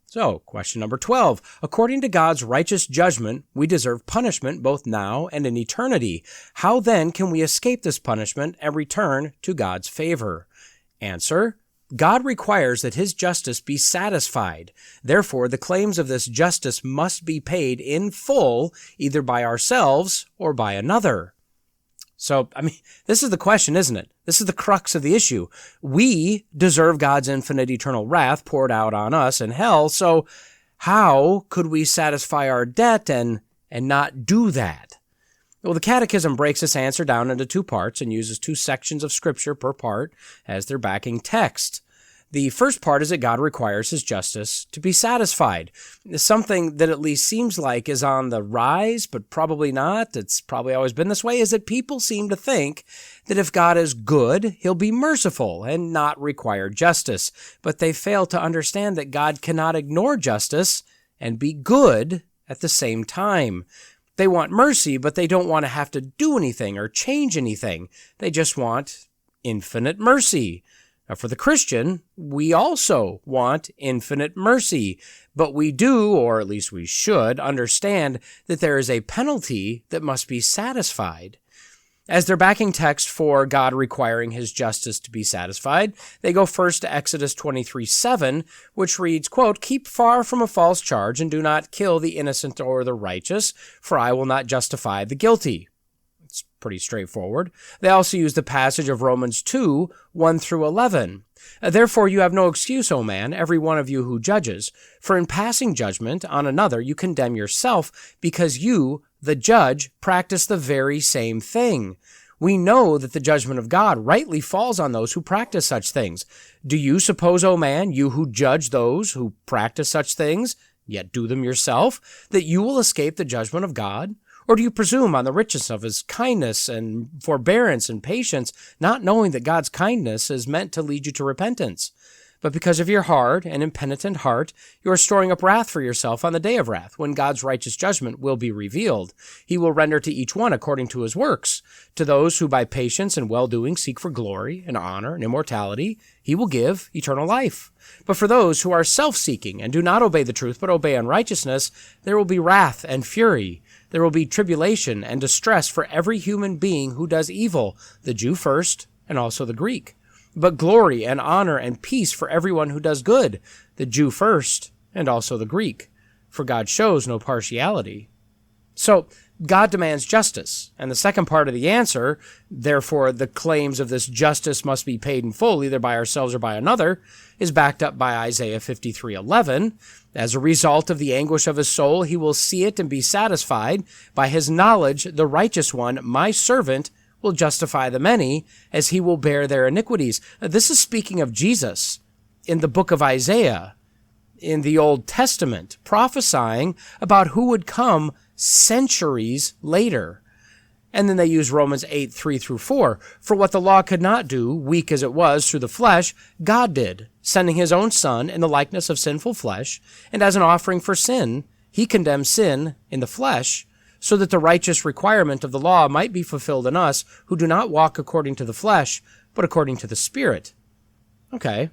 So, question number 12. According to God's righteous judgment, we deserve punishment both now and in eternity. How then can we escape this punishment and return to God's favor? Answer: God requires that his justice be satisfied. Therefore, the claims of this justice must be paid in full, either by ourselves or by another. So, this is the question, isn't it? This is the crux of the issue. We deserve God's infinite eternal wrath poured out on us in hell, so how could we satisfy our debt and not do that? Well, the Catechism breaks this answer down into two parts and uses two sections of Scripture per part as their backing text. The first part is that God requires his justice to be satisfied. Something that at least seems like is on the rise, but probably not, it's probably always been this way, is that people seem to think that if God is good, he'll be merciful and not require justice. But they fail to understand that God cannot ignore justice and be good at the same time. They want mercy, but they don't want to have to do anything or change anything. They just want infinite mercy. Now, for the Christian, we also want infinite mercy, but we do, or at least we should, understand that there is a penalty that must be satisfied. As their backing text for God requiring his justice to be satisfied, they go first to Exodus 23:7, which reads, quote, "Keep far from a false charge and do not kill the innocent or the righteous, for I will not justify the guilty." It's pretty straightforward. They also use the passage of Romans 2:1-11. "Therefore you have no excuse, O man, every one of you who judges. For in passing judgment on another you condemn yourself, because you, the judge, practice the very same thing. We know that the judgment of God rightly falls on those who practice such things. Do you suppose, O man, you who judge those who practice such things, yet do them yourself, that you will escape the judgment of God? Or do you presume on the richness of his kindness and forbearance and patience, not knowing that God's kindness is meant to lead you to repentance? But because of your hard and impenitent heart, you are storing up wrath for yourself on the day of wrath, when God's righteous judgment will be revealed. He will render to each one according to his works. To those who by patience and well-doing seek for glory and honor and immortality, he will give eternal life. But for those who are self-seeking and do not obey the truth but obey unrighteousness, there will be wrath and fury. There will be tribulation and distress for every human being who does evil, the Jew first and also the Greek. But glory and honor and peace for everyone who does good, the Jew first and also the Greek. For God shows no partiality." So, God demands justice. And the second part of the answer, therefore the claims of this justice must be paid in full, either by ourselves or by another, is backed up by Isaiah 53:11. "As a result of the anguish of his soul, he will see it and be satisfied. By his knowledge, the righteous one, my servant, will justify the many, as he will bear their iniquities." This is speaking of Jesus in the book of Isaiah, in the Old Testament, prophesying about who would come centuries later. And then they use Romans 8:3-4. "For what the law could not do, weak as it was through the flesh, God did, sending his own Son in the likeness of sinful flesh, and as an offering for sin, he condemned sin in the flesh, so that the righteous requirement of the law might be fulfilled in us who do not walk according to the flesh, but according to the Spirit." Okay,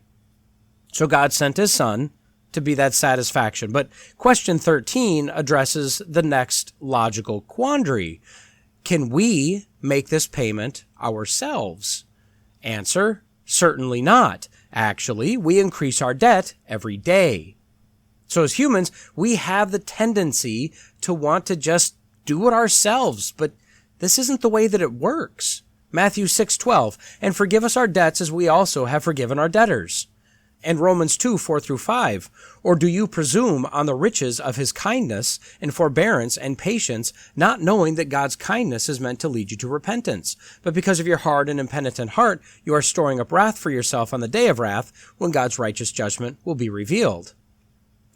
so God sent his Son to be that satisfaction. But question 13 addresses the next logical quandary. Can we make this payment ourselves? Answer: certainly not. Actually, we increase our debt every day. So as humans, we have the tendency to want to just do it ourselves, but this isn't the way that it works. Matthew 6:12, "And forgive us our debts as we also have forgiven our debtors." And Romans 2:4-5, "Or do you presume on the riches of his kindness and forbearance and patience, not knowing that God's kindness is meant to lead you to repentance? But because of your hard and impenitent heart, you are storing up wrath for yourself on the day of wrath, when God's righteous judgment will be revealed."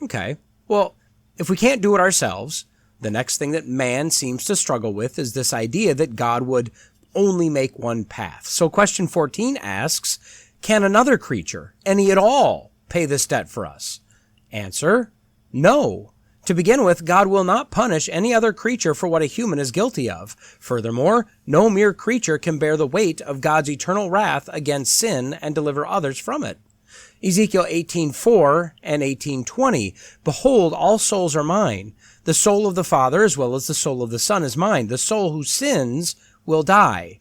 Okay, well, if we can't do it ourselves, the next thing that man seems to struggle with is this idea that God would only make one path. So question 14 asks, can another creature, any at all, pay this debt for us? Answer: no. To begin with, God will not punish any other creature for what a human is guilty of. Furthermore, no mere creature can bear the weight of God's eternal wrath against sin and deliver others from it. Ezekiel 18:4 and 18:20, "Behold, all souls are mine. The soul of the Father as well as the soul of the Son is mine. The soul who sins will die.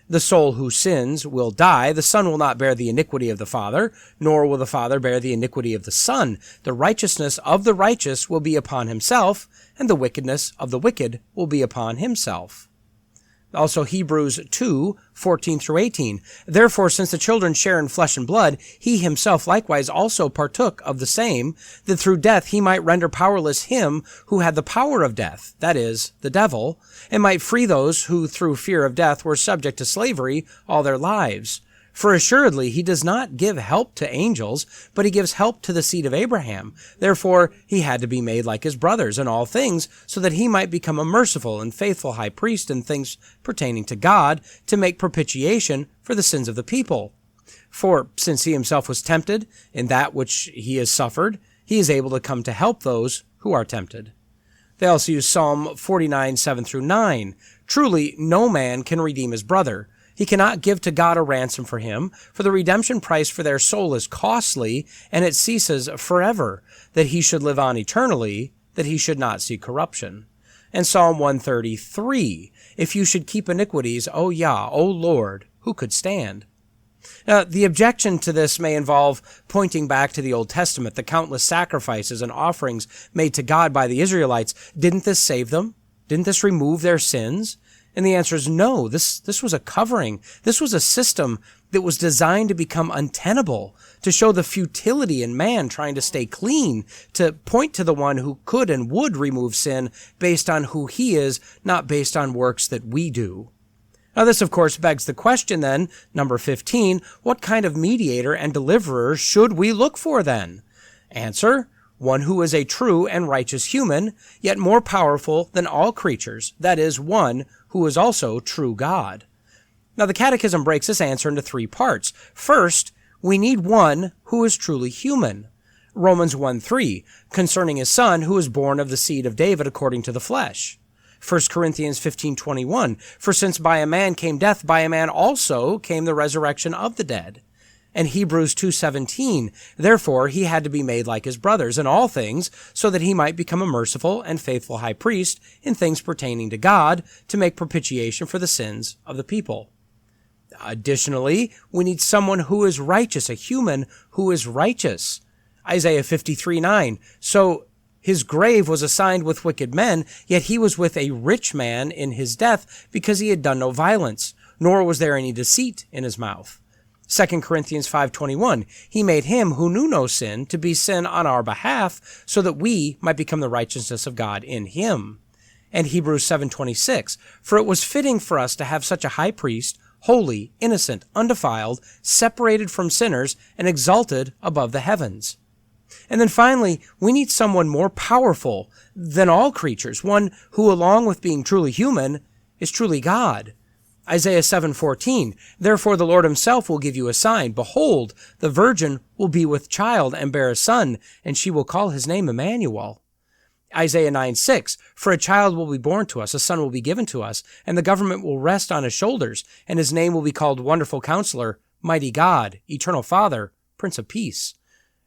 The soul who sins will die. The Son will not bear the iniquity of the Father, nor will the Father bear the iniquity of the Son. The righteousness of the righteous will be upon himself, and the wickedness of the wicked will be upon himself." Also Hebrews 2:14 through 18. "Therefore, since the children share in flesh and blood, he himself likewise also partook of the same, that through death he might render powerless him who had the power of death, that is, the devil, and might free those who through fear of death were subject to slavery all their lives. For assuredly he does not give help to angels, but he gives help to the seed of Abraham. Therefore he had to be made like his brothers in all things, so that he might become a merciful and faithful high priest in things pertaining to God, to make propitiation for the sins of the people. For since he himself was tempted in that which he has suffered, he is able to come to help those who are tempted." They also use Psalm 49:7 through 9. "Truly no man can redeem his brother. He cannot give to God a ransom for him, for the redemption price for their soul is costly, and it ceases forever, that he should live on eternally, that he should not see corruption." And Psalm 133, "If you should keep iniquities, O Yah, O Lord, who could stand?" Now, the objection to this may involve pointing back to the Old Testament, the countless sacrifices and offerings made to God by the Israelites. Didn't this save them? Didn't this remove their sins? And the answer is no. This was a covering. This was a system that was designed to become untenable, to show the futility in man trying to stay clean, to point to the one who could and would remove sin based on who he is, not based on works that we do. Now this, of course, begs the question then, number 15, what kind of mediator and deliverer should we look for then? Answer: one who is a true and righteous human, yet more powerful than all creatures, that is, one who is also true God. Now the Catechism breaks this answer into three parts. First, we need one who is truly human. Romans 1:3, concerning his Son, who is born of the seed of David according to the flesh. 1 Corinthians 15:21, for since by a man came death, by a man also came the resurrection of the dead. And Hebrews 2:17, therefore he had to be made like his brothers in all things, so that he might become a merciful and faithful high priest in things pertaining to God, to make propitiation for the sins of the people. Additionally, we need someone who is righteous, a human who is righteous. Isaiah 53:9, so his grave was assigned with wicked men, yet he was with a rich man in his death, because he had done no violence, nor was there any deceit in his mouth. 2 Corinthians 5:21, he made him who knew no sin to be sin on our behalf, so that we might become the righteousness of God in him. And Hebrews 7:26, for it was fitting for us to have such a high priest, holy, innocent, undefiled, separated from sinners, and exalted above the heavens. And then finally, we need someone more powerful than all creatures, one who, along with being truly human, is truly God. Isaiah 7:14, therefore the Lord himself will give you a sign. Behold, the virgin will be with child and bear a son, and she will call his name Emmanuel. Isaiah 9:6, for a child will be born to us, a son will be given to us, and the government will rest on his shoulders, and his name will be called Wonderful Counselor, Mighty God, Eternal Father, Prince of Peace.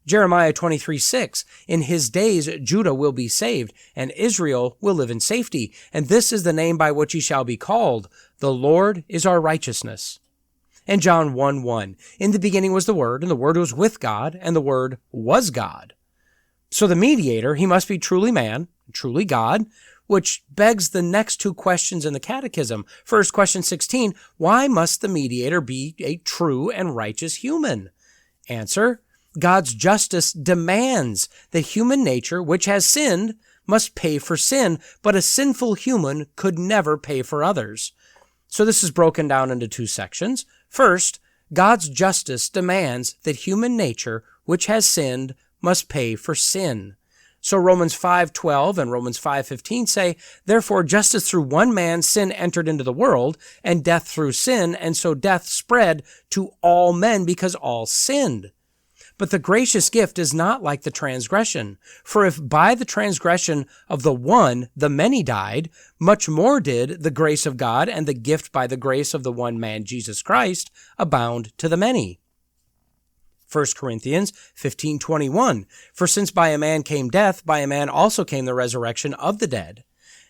Jeremiah 23:6, in his days Judah will be saved, and Israel will live in safety, and this is the name by which he shall be called, the Lord is our righteousness. And John 1:1, in the beginning was the Word, and the Word was with God, and the Word was God. So the mediator, he must be truly man, truly God, which begs the next two questions in the Catechism. First, question 16, why must the mediator be a true and righteous human? Answer, God's justice demands that human nature, which has sinned, must pay for sin, but a sinful human could never pay for others. So this is broken down into two sections. First, God's justice demands that human nature, which has sinned, must pay for sin. So Romans 5:12 and Romans 5:15 say, therefore, just as through one man sin entered into the world, and death through sin, and so death spread to all men because all sinned. But the gracious gift is not like the transgression. For if by the transgression of the one the many died, much more did the grace of God and the gift by the grace of the one man Jesus Christ abound to the many. 1 Corinthians 15:21, for since by a man came death, by a man also came the resurrection of the dead.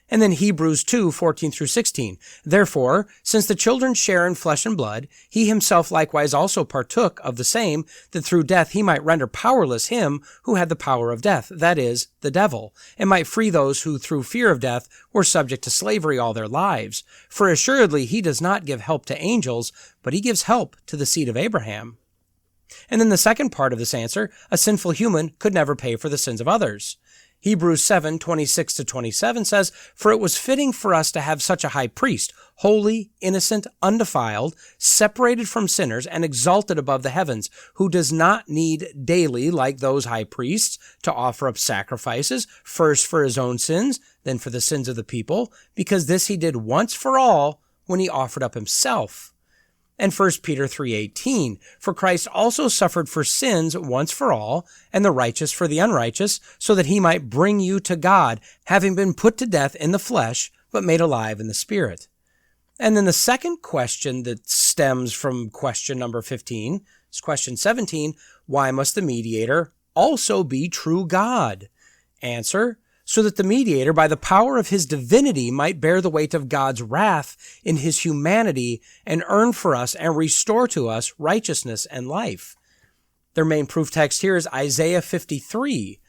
And then Hebrews 2:14-16, therefore, since the children share in flesh and blood, he himself likewise also partook of the same, that through death he might render powerless him who had the power of death, that is, the devil, and might free those who through fear of death were subject to slavery all their lives. For assuredly he does not give help to angels, but he gives help to the seed of Abraham. And then the second part of this answer, a sinful human could never pay for the sins of others. Hebrews 7:26-27 says, for it was fitting for us to have such a high priest, holy, innocent, undefiled, separated from sinners, and exalted above the heavens, who does not need daily, like those high priests, to offer up sacrifices, first for his own sins, then for the sins of the people, because this he did once for all when he offered up himself. And 1 Peter 3:18, for Christ also suffered for sins once for all, and the righteous for the unrighteous, so that he might bring you to God, having been put to death in the flesh, but made alive in the spirit. And then the second question that stems from question number 15 is question 17, why must the mediator also be true God? Answer, so that the mediator, by the power of his divinity, might bear the weight of God's wrath in his humanity and earn for us and restore to us righteousness and life. Their main proof text here is Isaiah 53.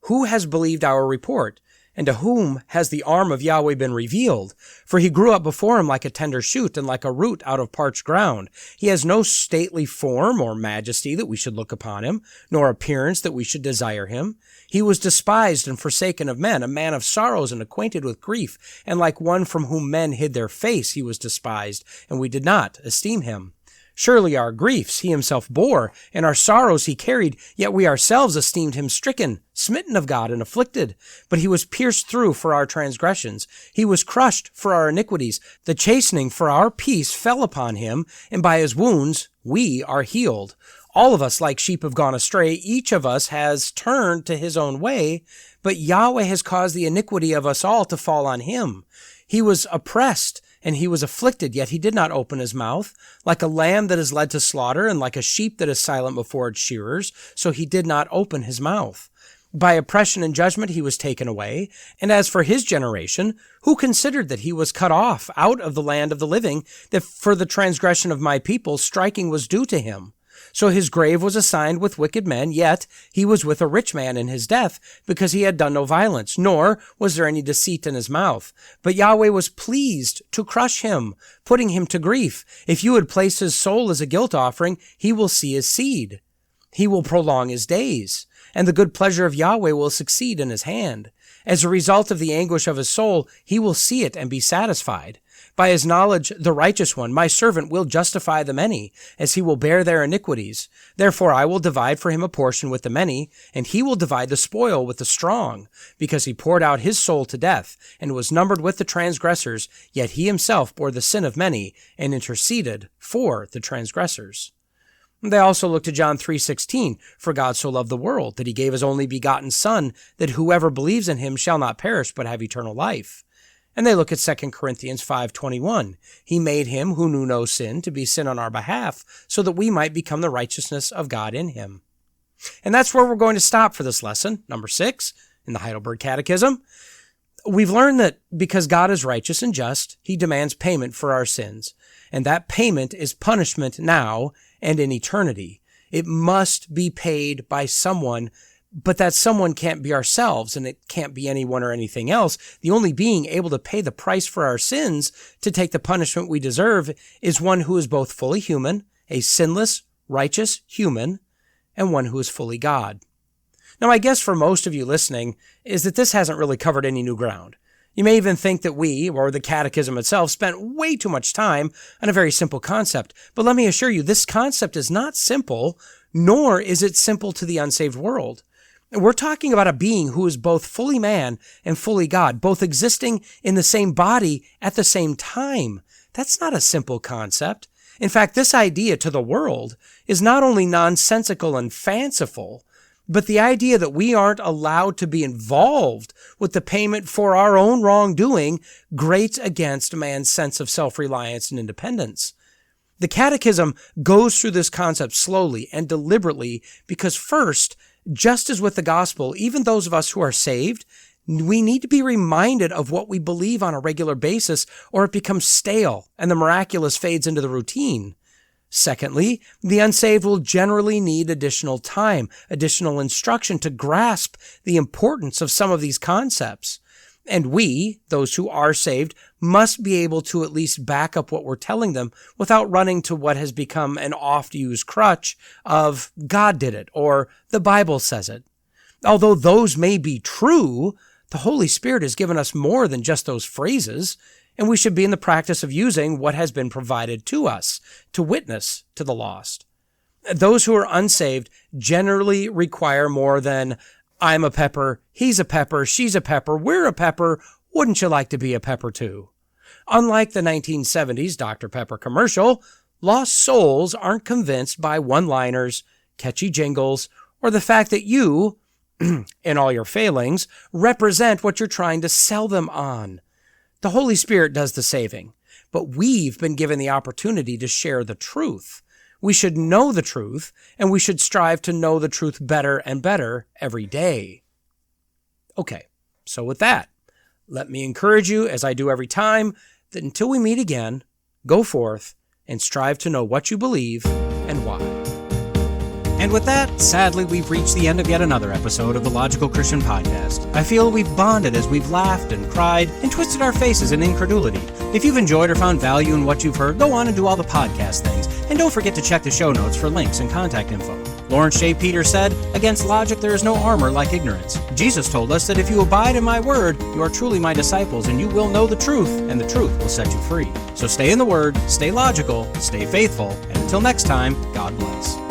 Who has believed our report? And to whom has the arm of Yahweh been revealed? For he grew up before him like a tender shoot and like a root out of parched ground. He has no stately form or majesty that we should look upon him, nor appearance that we should desire him. He was despised and forsaken of men, a man of sorrows and acquainted with grief, and like one from whom men hid their face he was despised, and we did not esteem him. Surely our griefs he himself bore, and our sorrows he carried, yet we ourselves esteemed him stricken, smitten of God, and afflicted. But he was pierced through for our transgressions. He was crushed for our iniquities. The chastening for our peace fell upon him, and by his wounds we are healed. All of us, like sheep, have gone astray. Each of us has turned to his own way, but Yahweh has caused the iniquity of us all to fall on him. He was oppressed, and he was afflicted, yet he did not open his mouth. Like a lamb that is led to slaughter, and like a sheep that is silent before its shearers, so he did not open his mouth. By oppression and judgment he was taken away. And as for his generation, who considered that he was cut off out of the land of the living, that for the transgression of my people striking was due to him? So his grave was assigned with wicked men, yet he was with a rich man in his death, because he had done no violence, nor was there any deceit in his mouth. But Yahweh was pleased to crush him, putting him to grief. If you would place his soul as a guilt offering, he will see his seed. He will prolong his days, and the good pleasure of Yahweh will succeed in his hand. As a result of the anguish of his soul, he will see it and be satisfied. By his knowledge, the righteous one, my servant, will justify the many, as he will bear their iniquities. Therefore I will divide for him a portion with the many, and he will divide the spoil with the strong, because he poured out his soul to death, and was numbered with the transgressors, yet he himself bore the sin of many, and interceded for the transgressors. They also look to John 3:16, for God so loved the world, that he gave his only begotten Son, that whoever believes in him shall not perish, but have eternal life. And they look at 2 Corinthians 5:21. He made him who knew no sin to be sin on our behalf, so that we might become the righteousness of God in him. And that's where we're going to stop for this lesson, number 6, in the Heidelberg Catechism. We've learned that because God is righteous and just, he demands payment for our sins. And that payment is punishment now and in eternity. It must be paid by someone, but that someone can't be ourselves, and it can't be anyone or anything else. The only being able to pay the price for our sins, to take the punishment we deserve, is one who is both fully human, a sinless, righteous human, and one who is fully God. Now, my guess for most of you listening is that this hasn't really covered any new ground. You may even think that we, or the Catechism itself, spent way too much time on a very simple concept. But let me assure you, this concept is not simple, nor is it simple to the unsaved world. We're talking about a being who is both fully man and fully God, both existing in the same body at the same time. That's not a simple concept. In fact, this idea to the world is not only nonsensical and fanciful, but the idea that we aren't allowed to be involved with the payment for our own wrongdoing grates against man's sense of self-reliance and independence. The Catechism goes through this concept slowly and deliberately because first, just as with the gospel, even those of us who are saved, we need to be reminded of what we believe on a regular basis, or it becomes stale and the miraculous fades into the routine. Secondly, the unsaved will generally need additional time, additional instruction to grasp the importance of some of these concepts. And we, those who are saved, must be able to at least back up what we're telling them without running to what has become an oft-used crutch of God did it or the Bible says it. Although those may be true, the Holy Spirit has given us more than just those phrases, and we should be in the practice of using what has been provided to us to witness to the lost. Those who are unsaved generally require more than, I'm a pepper, he's a pepper, she's a pepper, we're a pepper, wouldn't you like to be a pepper too? Unlike the 1970s Dr. Pepper commercial, lost souls aren't convinced by one-liners, catchy jingles, or the fact that you, in all your failings, represent what you're trying to sell them on. The Holy Spirit does the saving, but we've been given the opportunity to share the truth. We should know the truth, and we should strive to know the truth better and better every day. Okay, so with that, let me encourage you, as I do every time, that until we meet again, go forth and strive to know what you believe and why. And with that, sadly, we've reached the end of yet another episode of the Logical Christian Podcast. I feel we've bonded as we've laughed and cried and twisted our faces in incredulity. If you've enjoyed or found value in what you've heard, go on and do all the podcast things. And don't forget to check the show notes for links and contact info. Lawrence J. Peters said, "Against logic there is no armor like ignorance." Jesus told us that if you abide in my word, you are truly my disciples, and you will know the truth, and the truth will set you free. So stay in the word, stay logical, stay faithful, and until next time, God bless.